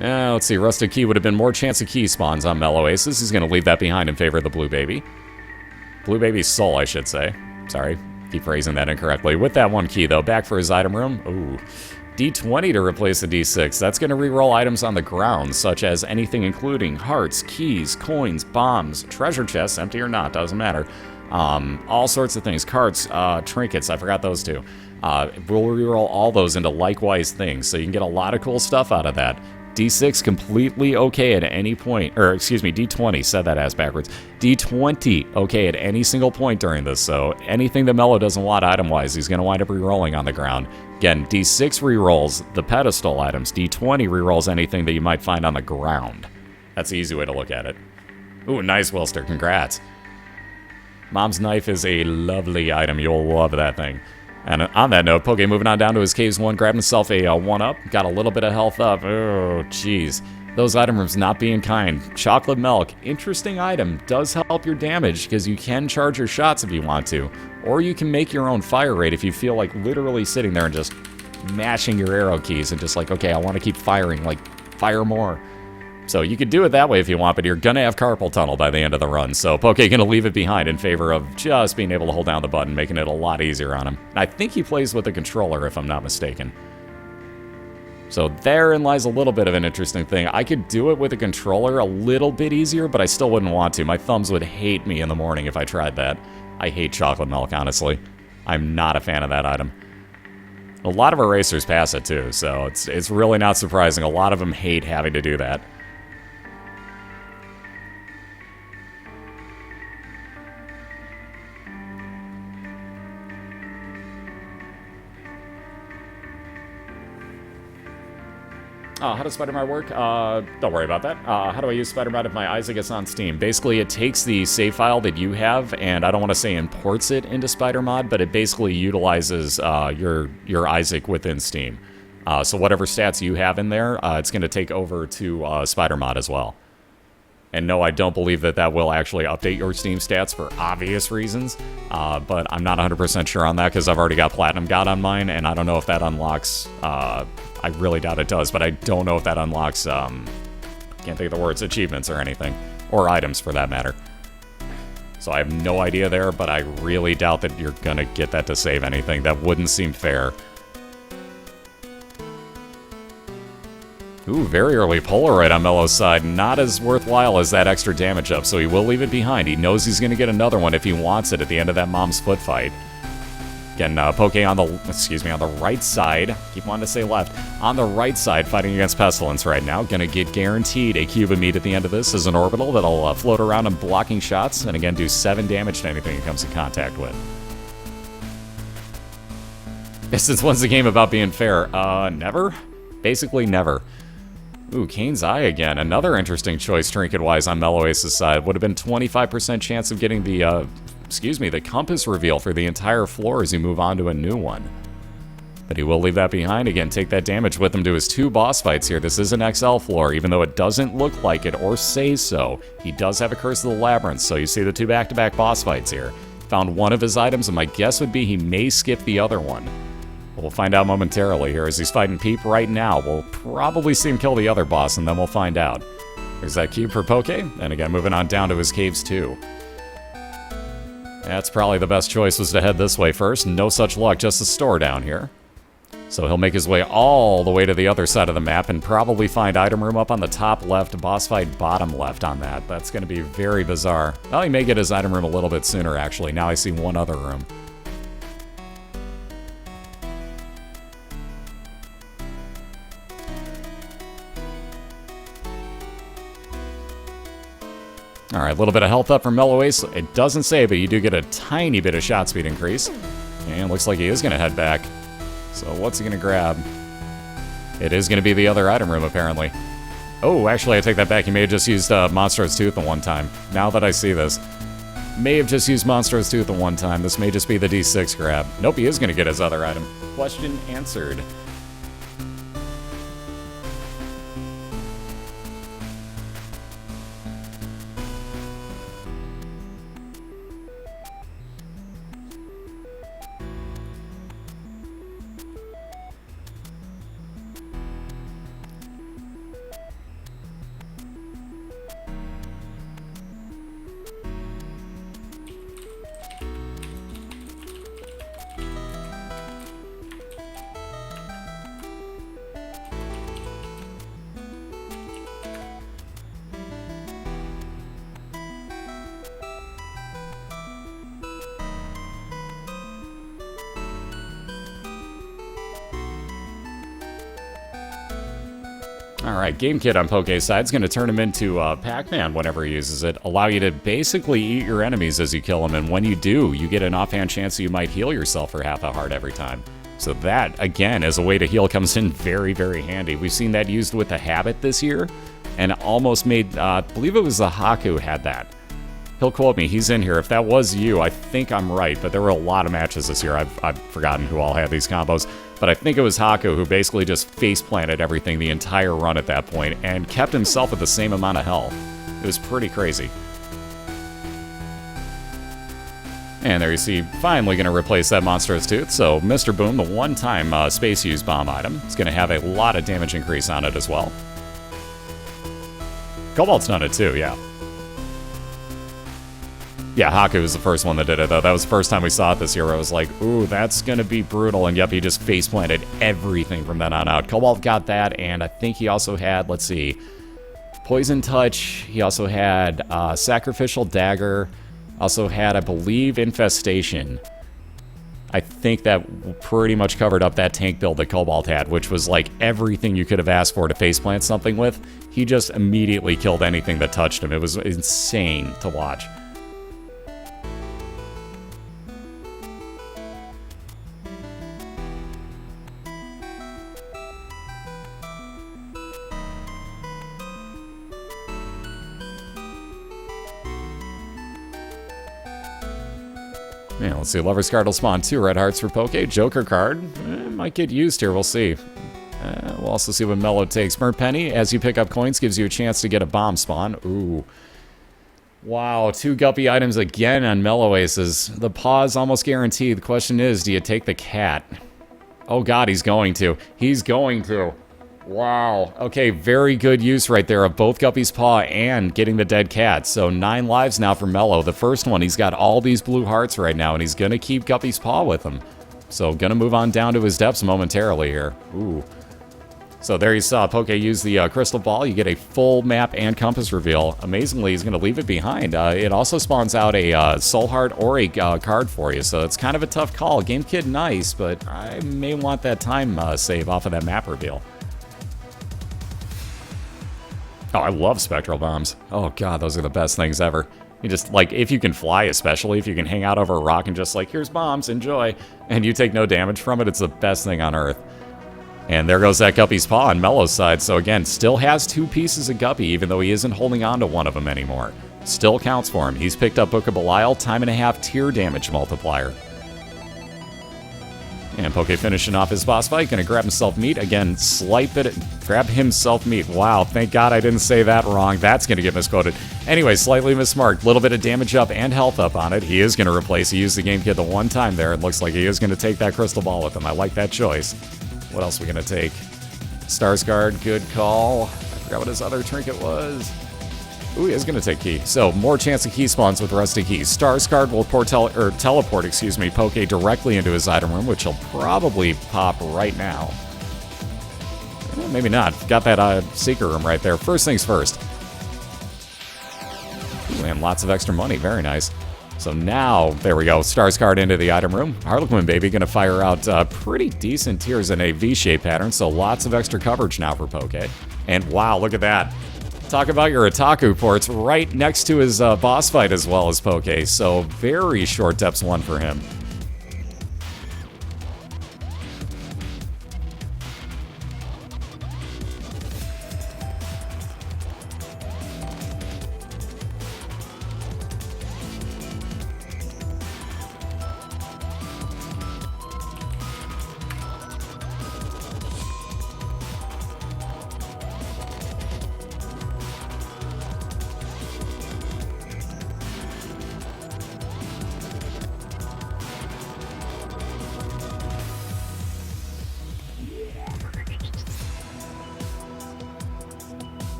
Let's see, Rusted Key would have been more chance of key spawns on Melloace's. He's going to leave that behind in favor of the Blue Baby. Blue Baby's Soul, I should say. Sorry, keep phrasing that incorrectly. With that one key, though, back for his item room. Ooh, D20 to replace the D6. That's going to reroll items on the ground, such as anything including hearts, keys, coins, bombs, treasure chests, empty or not, doesn't matter. All sorts of things. Cards, trinkets, I forgot those two. We'll reroll all those into likewise things, so you can get a lot of cool stuff out of that. D6 completely okay at any point, or excuse me, D20, said that ass backwards. D20 okay at any single point during this, so anything that Mello doesn't want item-wise, he's going to wind up re-rolling on the ground. Again, D6 re-rolls the pedestal items, D20 re-rolls anything that you might find on the ground. That's the easy way to look at it. Ooh, nice, Wilster, congrats. Mom's Knife is a lovely item, you'll love that thing. And on that note, Poke moving on down to his Caves 1, grabbing himself a 1-up. Got a little bit of health up. Oh, jeez. Those item rooms not being kind. Chocolate Milk, interesting item. Does help your damage, because you can charge your shots if you want to. Or you can make your own fire rate if you feel like literally sitting there and just mashing your arrow keys and just like, okay, I want to keep firing. Like, fire more. So you could do it that way if you want, but you're going to have carpal tunnel by the end of the run. So Poke going to leave it behind in favor of just being able to hold down the button, making it a lot easier on him. I think he plays with a controller, if I'm not mistaken. So therein lies a little bit of an interesting thing. I could do it with a controller a little bit easier, but I still wouldn't want to. My thumbs would hate me in the morning if I tried that. I hate chocolate milk, honestly. I'm not a fan of that item. A lot of erasers pass it too, so it's really not surprising. A lot of them hate having to do that. How does Spider-Mod work? Don't worry about that. How do I use Spider-Mod if my Isaac is on Steam? Basically, it takes the save file that you have, and I don't want to say imports it into Spider-Mod, but it basically utilizes your Isaac within Steam. So whatever stats you have in there, it's going to take over to Spider-Mod as well. And no, I don't believe that will actually update your Steam stats for obvious reasons, but I'm not 100% sure on that because I've already got Platinum God on mine, and I don't know if that unlocks... I really doubt it does, but I don't know if that unlocks, can't think of the words, achievements or anything. Or items, for that matter. So I have no idea there, but I really doubt that you're gonna get that to save anything. That wouldn't seem fair. Ooh, very early Polaroid on Melloace's side. Not as worthwhile as that extra damage up, so he will leave it behind. He knows he's gonna get another one if he wants it at the end of that Mom's Foot fight. Again, Poke on the right side. Keep wanting to say left. On the right side, fighting against Pestilence right now. Gonna get guaranteed a cube of meat at the end of this as an orbital that'll float around and blocking shots, and again, do 7 damage to anything it comes in contact with. Since when's the game about being fair? Never? Basically never. Ooh, Kane's Eye again. Another interesting choice trinket-wise on Melloace's side. Would have been 25% chance of getting the, the compass reveal for the entire floor as you move on to a new one. But he will leave that behind again, take that damage with him to his 2 boss fights here. This is an XL floor, even though it doesn't look like it or say so. He does have a Curse of the Labyrinth, so you see the 2 back-to-back boss fights here. Found one of his items, and my guess would be he may skip the other one. We'll find out momentarily here as he's fighting Peep right now. We'll probably see him kill the other boss, and then we'll find out. There's that cube for Poke, and again, moving on down to his caves too. That's probably the best choice, was to head this way first. No such luck, just a store down here. So he'll make his way all the way to the other side of the map and probably find item room up on the top left, boss fight bottom left on that. That's going to be very bizarre. Well, he may get his item room a little bit sooner, actually. Now I see one other room. Alright, a little bit of health up from Melloace. It doesn't say, but you do get a tiny bit of shot speed increase. And looks like he is going to head back. So what's he going to grab? It is going to be the other item room, apparently. Oh, actually, I take that back. He may have just used Monstrous Tooth the one time. Now that I see this. May have just used Monstrous Tooth the one time. This may just be the D6 grab. Nope, he is going to get his other item. Question answered. Alright, Game Kit on Poke's side is going to turn him into Pac-Man whenever he uses it. Allow you to basically eat your enemies as you kill them, and when you do, you get an offhand chance that you might heal yourself for half a heart every time. So that, again, as a way to heal comes in very, very handy. We've seen that used with the Habit this year, and almost made, I believe it was the Haku had that. He'll quote me, he's in here. If that was you, I think I'm right, but there were a lot of matches this year. I've forgotten who all had these combos. But I think it was Haku who basically just face-planted everything the entire run at that point and kept himself at the same amount of health. It was pretty crazy. And there you see, finally going to replace that Monstrous Tooth. So Mr. Boom, the one-time Space Use Bomb item, is going to have a lot of damage increase on it as well. Cobalt's done it too, yeah. Yeah, Haku was the first one that did it, though. That was the first time we saw it this year where I was like, ooh, that's going to be brutal. And yep, he just face-planted everything from then on out. Cobalt got that, and I think he also had, let's see, Poison Touch. He also had Sacrificial Dagger. Also had, I believe, Infestation. I think that pretty much covered up that tank build that Cobalt had, which was like everything you could have asked for to faceplant something with. He just immediately killed anything that touched him. It was insane to watch. Yeah, let's see. Lover's card will spawn 2 red hearts for Poke. Joker card might get used here. We'll see. We'll also see what Mellow takes. Burnt Penny, as you pick up coins, gives you a chance to get a bomb spawn. Ooh. Wow, 2 guppy items again on Melloaces. The pause almost guaranteed. The question is, do you take the cat? Oh god, he's going to. He's going to. Wow. Okay, very good use right there of both Guppy's Paw and getting the dead cat. So 9 lives now for Mellow. The first one, he's got all these blue hearts right now, and he's going to keep Guppy's Paw with him. So going to move on down to his depths momentarily here. Ooh. So there you saw Poke use the crystal ball. You get a full map and compass reveal. Amazingly, he's going to leave it behind. It also spawns out a soul heart or a card for you. So it's kind of a tough call. Game Kid nice, but I may want that time save off of that map reveal. Oh, I love Spectral Bombs. Oh god, those are the best things ever. You just, like, if you can fly especially, if you can hang out over a rock and just like, here's bombs, enjoy, and you take no damage from it, it's the best thing on Earth. And there goes that Guppy's Paw on Mellow's side, so again, still has 2 pieces of Guppy, even though he isn't holding on to one of them anymore. Still counts for him. He's picked up Book of BOILeR, time and a half tier damage multiplier. And Poke finishing off his boss fight, gonna grab himself meat. Again, slight bit, grab himself meat. Wow, thank God I didn't say that wrong. That's gonna get misquoted. Anyway, slightly mismarked. Little bit of damage up and health up on it. He is gonna replace. He used the Game Kid the one time there. It looks like he is gonna take that crystal ball with him. I like that choice. What else are we gonna take? Stars Guard, good call. I forgot what his other trinket was. Ooh, he is going to take key. So, more chance of key spawns with rusty keys. Stars card will teleport, Poke directly into his item room, which he'll probably pop right now. Maybe not. Got that secret room right there. First things first. Ooh, and lots of extra money. Very nice. So now, there we go. Stars card into the item room. Harlequin Baby going to fire out pretty decent tiers in a V-shape pattern, so lots of extra coverage now for Poke. And wow, look at that. Talk about your Otaku ports right next to his boss fight as well as Poke, so very short depths 1 for him.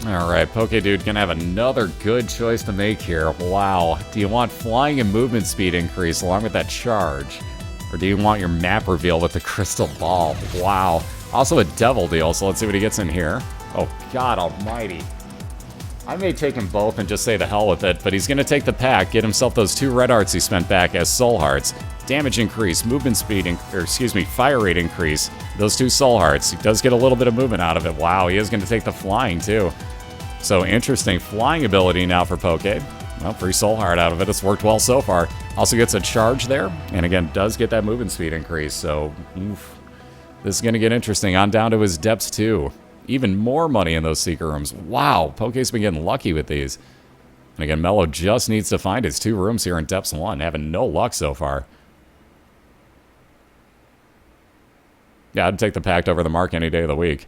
Alright, Pokedude gonna have another good choice to make here. Wow. Do you want flying and movement speed increase along with that charge? Or do you want your map reveal with the crystal ball? Wow. Also a devil deal, so let's see what he gets in here. Oh, God almighty. I may take him both and just say the hell with it, but he's gonna take the pack, get himself those 2 red hearts he spent back as soul hearts. Damage increase, movement speed, fire rate increase. Those 2 soul hearts. He does get a little bit of movement out of it. Wow, he is gonna take the flying too. So interesting flying ability now for Poke. Well, free soul heart out of it. It's worked well so far. Also gets a charge there, and again, does get that movement speed increase. So, oof. This is going to get interesting. On down to his depths, too. Even more money in those secret rooms. Wow, Poke's been getting lucky with these. And again, Mellow just needs to find his 2 rooms here in depths 1. Having no luck so far. Yeah, I'd take the pact over the mark any day of the week.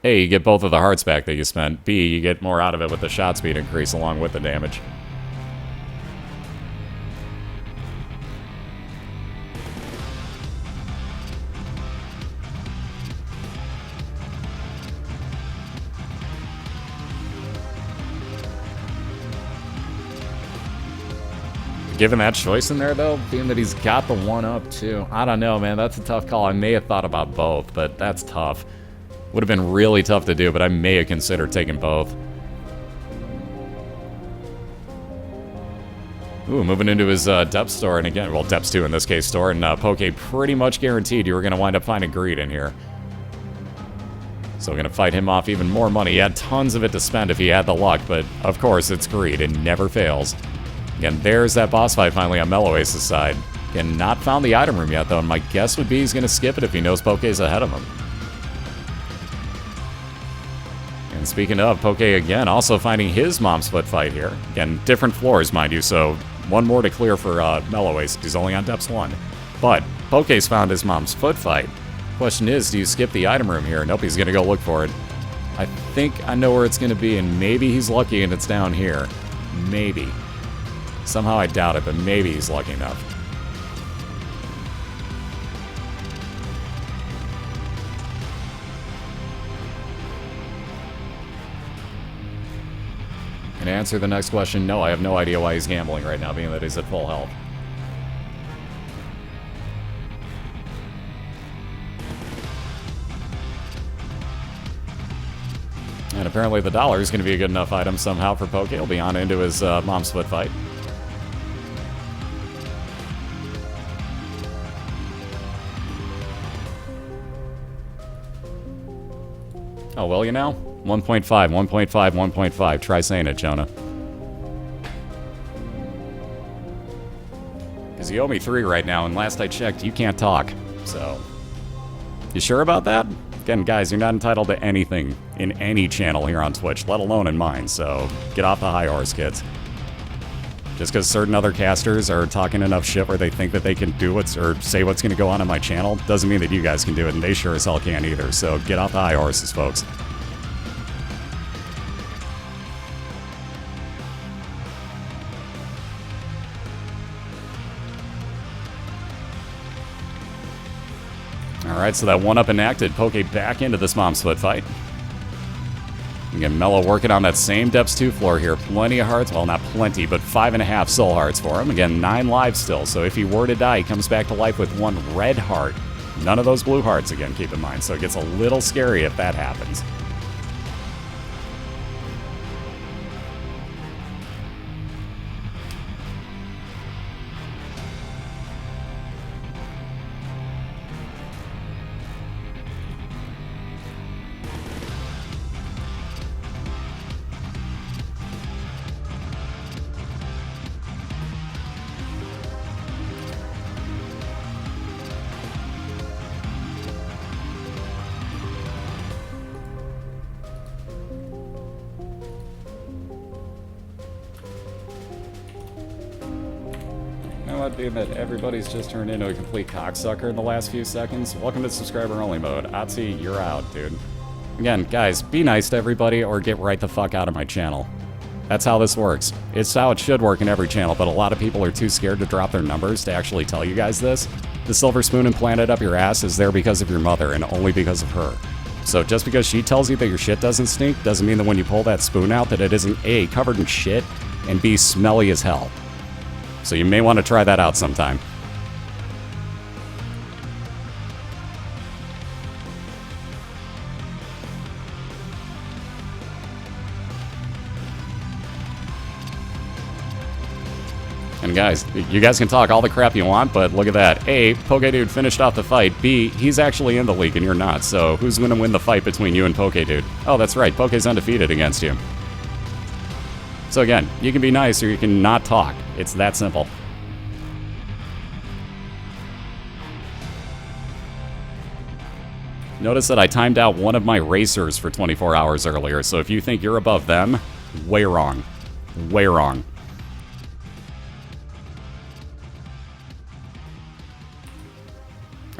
A, you get both of the hearts back that you spent. B, you get more out of it with the shot speed increase along with the damage. Given that choice in there, though, being that he's got the 1-up, too. I don't know, man. That's a tough call. I may have thought about both, but that's tough. Would have been really tough to do, but I may have considered taking both. Ooh, moving into his depth store, and again, well, depths 2 in this case store, and Poke pretty much guaranteed you were going to wind up finding greed in here. So we're going to fight him off even more money. He had tons of it to spend if he had the luck, but of course, it's greed. It never fails. Again, there's that boss fight finally on Melloace's side. Again, not found the item room yet, though, and my guess would be he's going to skip it if he knows Poke's ahead of him. And speaking of, Poke again, also finding his mom's foot fight here. Again, different floors, mind you, so one more to clear for Melloace. He's only on depths 1. But Poke's found his mom's foot fight. Question is, do you skip the item room here? Nope, he's going to go look for it. I think I know where it's going to be, and maybe he's lucky and it's down here. Maybe. Somehow I doubt it, but maybe he's lucky enough. And to answer the next question, no, I have no idea why he's gambling right now, being that he's at full health. And apparently the dollar is going to be a good enough item somehow for Poke. He'll be on into his mom's foot fight. Oh, will you now? 1.5, 1.5, 1.5. Try saying it, Jonah. Because you owe me 3 right now, and last I checked, you can't talk. So, you sure about that? Again, guys, you're not entitled to anything in any channel here on Twitch, let alone in mine, so get off the high horse, kids. Just because certain other casters are talking enough shit where they think that they can do what's, or say what's going to go on my channel, doesn't mean that you guys can do it, and they sure as hell can't either, so get off the high horses, folks. Alright, so that 1-up enacted. Poke back into this mom's foot fight. Again, Mello working on that same depths 2 floor here. Plenty of hearts. Well, not plenty, but 5.5 soul hearts for him. Again, 9 lives still. So if he were to die, he comes back to life with 1 red heart. None of those blue hearts, again, keep in mind. So it gets a little scary if that happens. Being that everybody's just turned into a complete cocksucker in the last few seconds, welcome to subscriber only mode. Otzi, you're out, dude. Again, guys, be nice to everybody or get right the fuck out of my channel. That's how this works. It's how it should work in every channel, but a lot of people are too scared to drop their numbers to actually tell you guys this. The silver spoon implanted up your ass is there because of your mother and only because of her. So just because she tells you that your shit doesn't stink doesn't mean that when you pull that spoon out that it isn't A, covered in shit, and B, smelly as hell. So you may want to try that out sometime. And guys, you guys can talk all the crap you want, but look at that. A, Pokedude finished off the fight. B, he's actually in the league and you're not, so who's going to win the fight between you and Pokedude? Oh, that's right, Poke's undefeated against you. So again, you can be nice or you can not talk. It's that simple. Notice that I timed out one of my racers for 24 hours earlier, so if you think you're above them, way wrong. Way wrong.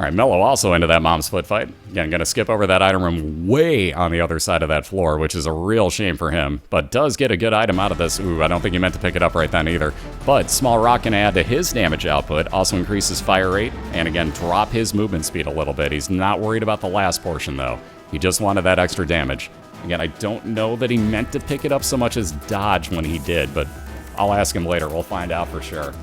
All right, Mello also into that mom's foot fight. Again, going to skip over that item room way on the other side of that floor, which is a real shame for him, but does get a good item out of this. Ooh, I don't think he meant to pick it up right then either. But small rock can add to his damage output, also increases fire rate, and again, drop his movement speed a little bit. He's not worried about the last portion, though. He just wanted that extra damage. Again, I don't know that he meant to pick it up so much as dodge when he did, but I'll ask him later. We'll find out for sure.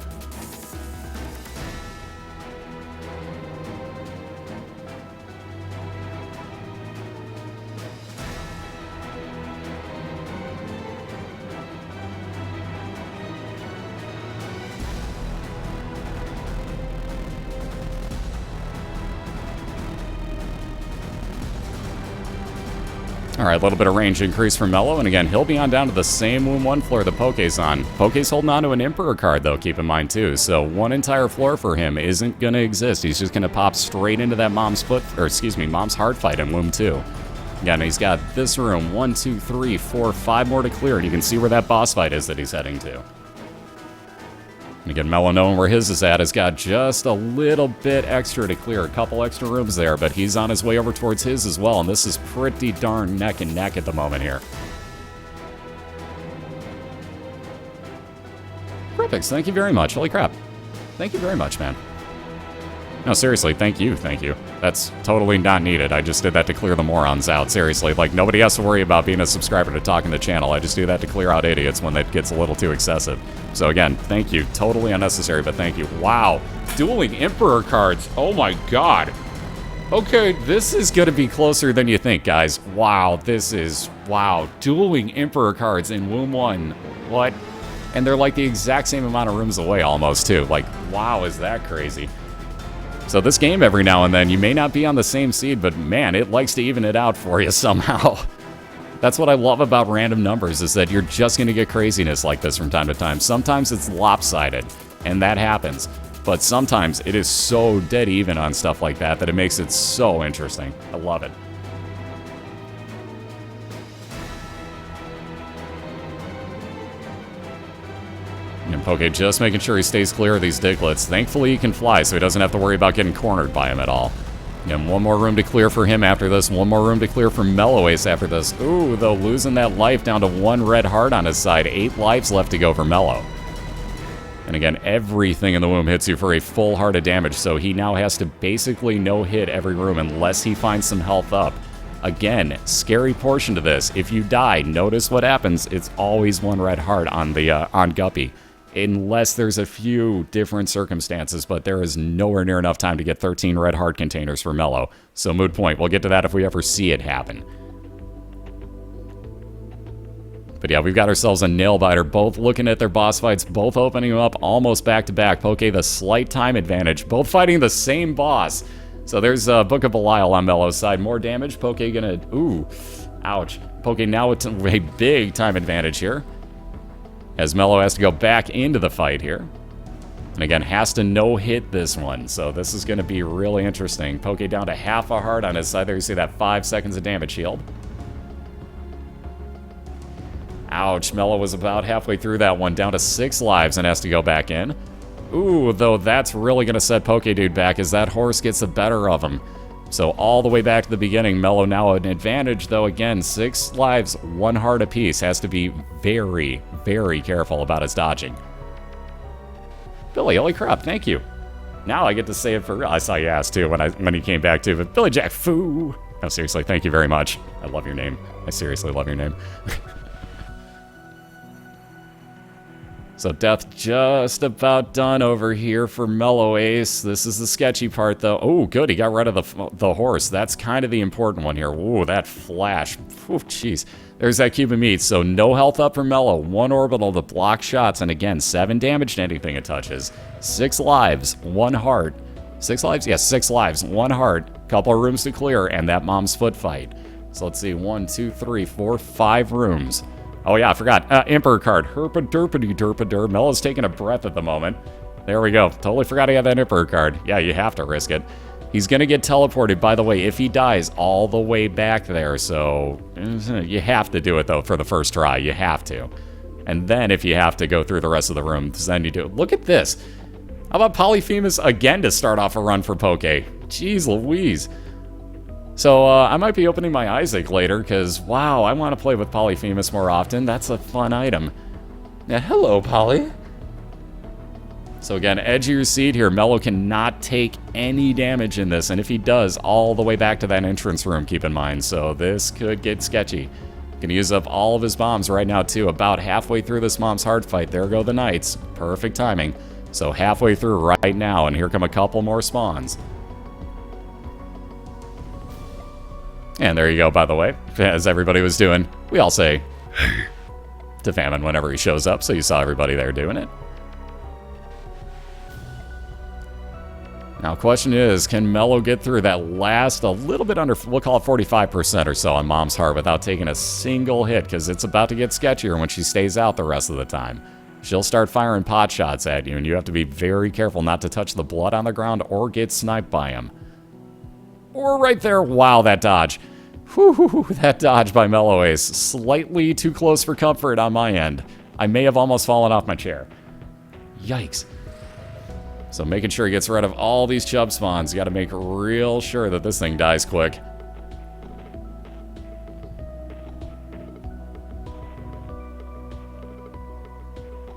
All right, a little bit of range increase for Mello, and again, he'll be on down to the same Womb 1 floor the Poke's on. Poke's holding on to an Emperor card, though, keep in mind, too, so one entire floor for him isn't going to exist. He's just going to pop straight into that mom's heart fight in Womb 2. Again, he's got this room, 1, 2, 3, 4, 5 more to clear, and you can see where that boss fight is that he's heading to. And again, Mello, knowing where his is at, has got just a little bit extra to clear. A couple extra rooms there, but he's on his way over towards his as well, and this is pretty darn neck and neck at the moment here. Perfect, thank you very much. Holy crap. Thank you very much, man. No, seriously, thank you. That's totally not needed. I just did that to clear the morons out, seriously. Like, nobody has to worry about being a subscriber to talk in the channel. I just do that to clear out idiots when that gets a little too excessive. So again, thank you. Totally unnecessary, but thank you. Wow. Dueling Emperor cards. Oh my god. Okay, this is gonna be closer than you think, guys. Wow, wow. Dueling Emperor cards in Womb 1. What? And they're like the exact same amount of rooms away almost, too. Like, wow, is that crazy? So this game, every now and then, you may not be on the same seed, but man, it likes to even it out for you somehow. That's what I love about random numbers, is that you're just going to get craziness like this from time to time. Sometimes it's lopsided, and that happens. But sometimes it is so dead even on stuff like that that it makes it so interesting. I love it. And Poke just making sure he stays clear of these Digletts. Thankfully, he can fly, so he doesn't have to worry about getting cornered by him at all. And one more room to clear for him after this. One more room to clear for Melloace after this. Ooh, though, losing that life down to 1 red heart on his side. 8 lives left to go for Mello. And again, everything in the womb hits you for a full heart of damage, so he now has to basically no-hit every room unless he finds some health up. Again, scary portion to this. If you die, notice what happens. It's always 1 red heart on the on Guppy. Unless there's a few different circumstances, but there is nowhere near enough time to get 13 red heart containers for Mello. So moot point. We'll get to that if we ever see it happen. But yeah, we've got ourselves a nail-biter. Both looking at their boss fights, both opening up almost back-to-back. Poke the slight time advantage, both fighting the same boss. So there's a Book of BOILeR on Mello's side. More damage. Poke gonna... Ooh. Ouch. Poke now with a big time advantage here, as Mello has to go back into the fight here. And again, has to no-hit this one, so this is going to be really interesting. Poke down to half a heart on his side. There you see that 5 seconds of damage shield. Ouch, Mello was about halfway through that one, down to 6 lives and has to go back in. Ooh, though that's really going to set Pokedude back as that horse gets the better of him. So all the way back to the beginning, Mello now an advantage, though again, 6 lives, 1 heart apiece. Has to be very, very careful about his dodging. Billy, holy crap, thank you. Now I get to say it for real. I saw you ask too when he came back too, but Billy Jack Foo. No, seriously, thank you very much. I love your name. I seriously love your name. So death just about done over here for Melloace. This is the sketchy part, though. Oh, good, he got rid of the horse. That's kind of the important one here. Ooh, that flash. Ooh, jeez. There's that cube of meat. So no health up for Mello. 1 orbital to block shots, and again, 7 damage to anything it touches. 6 lives, 1 heart. 6 lives? Yes, 6 lives, 1 heart. Couple of rooms to clear, and that mom's foot fight. So let's see, 1, 2, 3, 4, 5 rooms. Oh yeah, I forgot. Emperor card. Herpa-derpa-derpa-der. Mello's taking a breath at the moment. There we go. Totally forgot he had that Emperor card. Yeah, you have to risk it. He's going to get teleported, by the way, if he dies all the way back there. So you have to do it, though, for the first try. You have to. And then if you have to go through the rest of the room, then you do it. Look at this. How about Polyphemus again to start off a run for Poke? Jeez Louise. So, I might be opening my Isaac later, because, wow, I want to play with Polyphemus more often. That's a fun item. Yeah, hello, Poly. So again, edge of your seat here. Mello cannot take any damage in this, and if he does, all the way back to that entrance room, keep in mind. So this could get sketchy. Gonna use up all of his bombs right now, too. About halfway through this mom's heart fight. There go the knights. Perfect timing. So halfway through right now, and here come a couple more spawns. And there you go, by the way. As everybody was doing, we all say to Famine whenever he shows up, so you saw everybody there doing it. Now, question is, can Mello get through that last, a little bit under, we'll call it 45% or so on Mom's Heart without taking a single hit, because it's about to get sketchier when she stays out the rest of the time. She'll start firing pot shots at you, and you have to be very careful not to touch the blood on the ground or get sniped by him. Or right there, wow, that dodge. Whew, that dodge by Melloace. Slightly too close for comfort on my end. I may have almost fallen off my chair. Yikes. So making sure he gets rid of all these chub spawns. You gotta make real sure that this thing dies quick.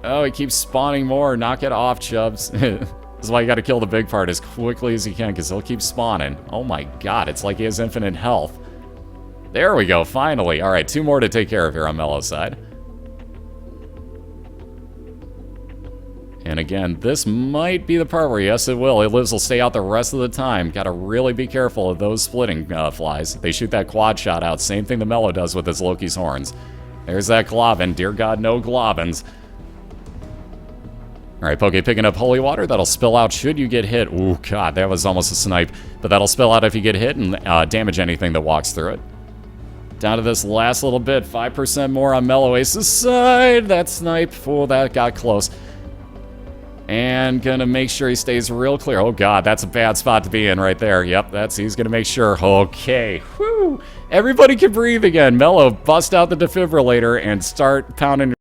Oh, he keeps spawning more. Knock it off, chubs. This is why you gotta kill the big part as quickly as you can, because he'll keep spawning. Oh my god, it's like he has infinite health. There we go, finally. Alright, 2 more to take care of here on Mello's side. And again, this might be the part where, yes, it will. It will stay out the rest of the time. Gotta really be careful of those splitting flies. They shoot that quad shot out. Same thing the Mello does with his Loki's horns. There's that Globin. Dear God, no Globins. Alright, Poke picking up holy water. That'll spill out should you get hit. Ooh, God, that was almost a snipe. But that'll spill out if you get hit and damage anything that walks through it. Down to this last little bit. 5% more on Melloace's side. That snipe. Oh, that got close. And gonna make sure he stays real clear. Oh god, that's a bad spot to be in right there. Yep, he's gonna make sure. Okay, whew. Everybody can breathe again. Mello, bust out the defibrillator and start pounding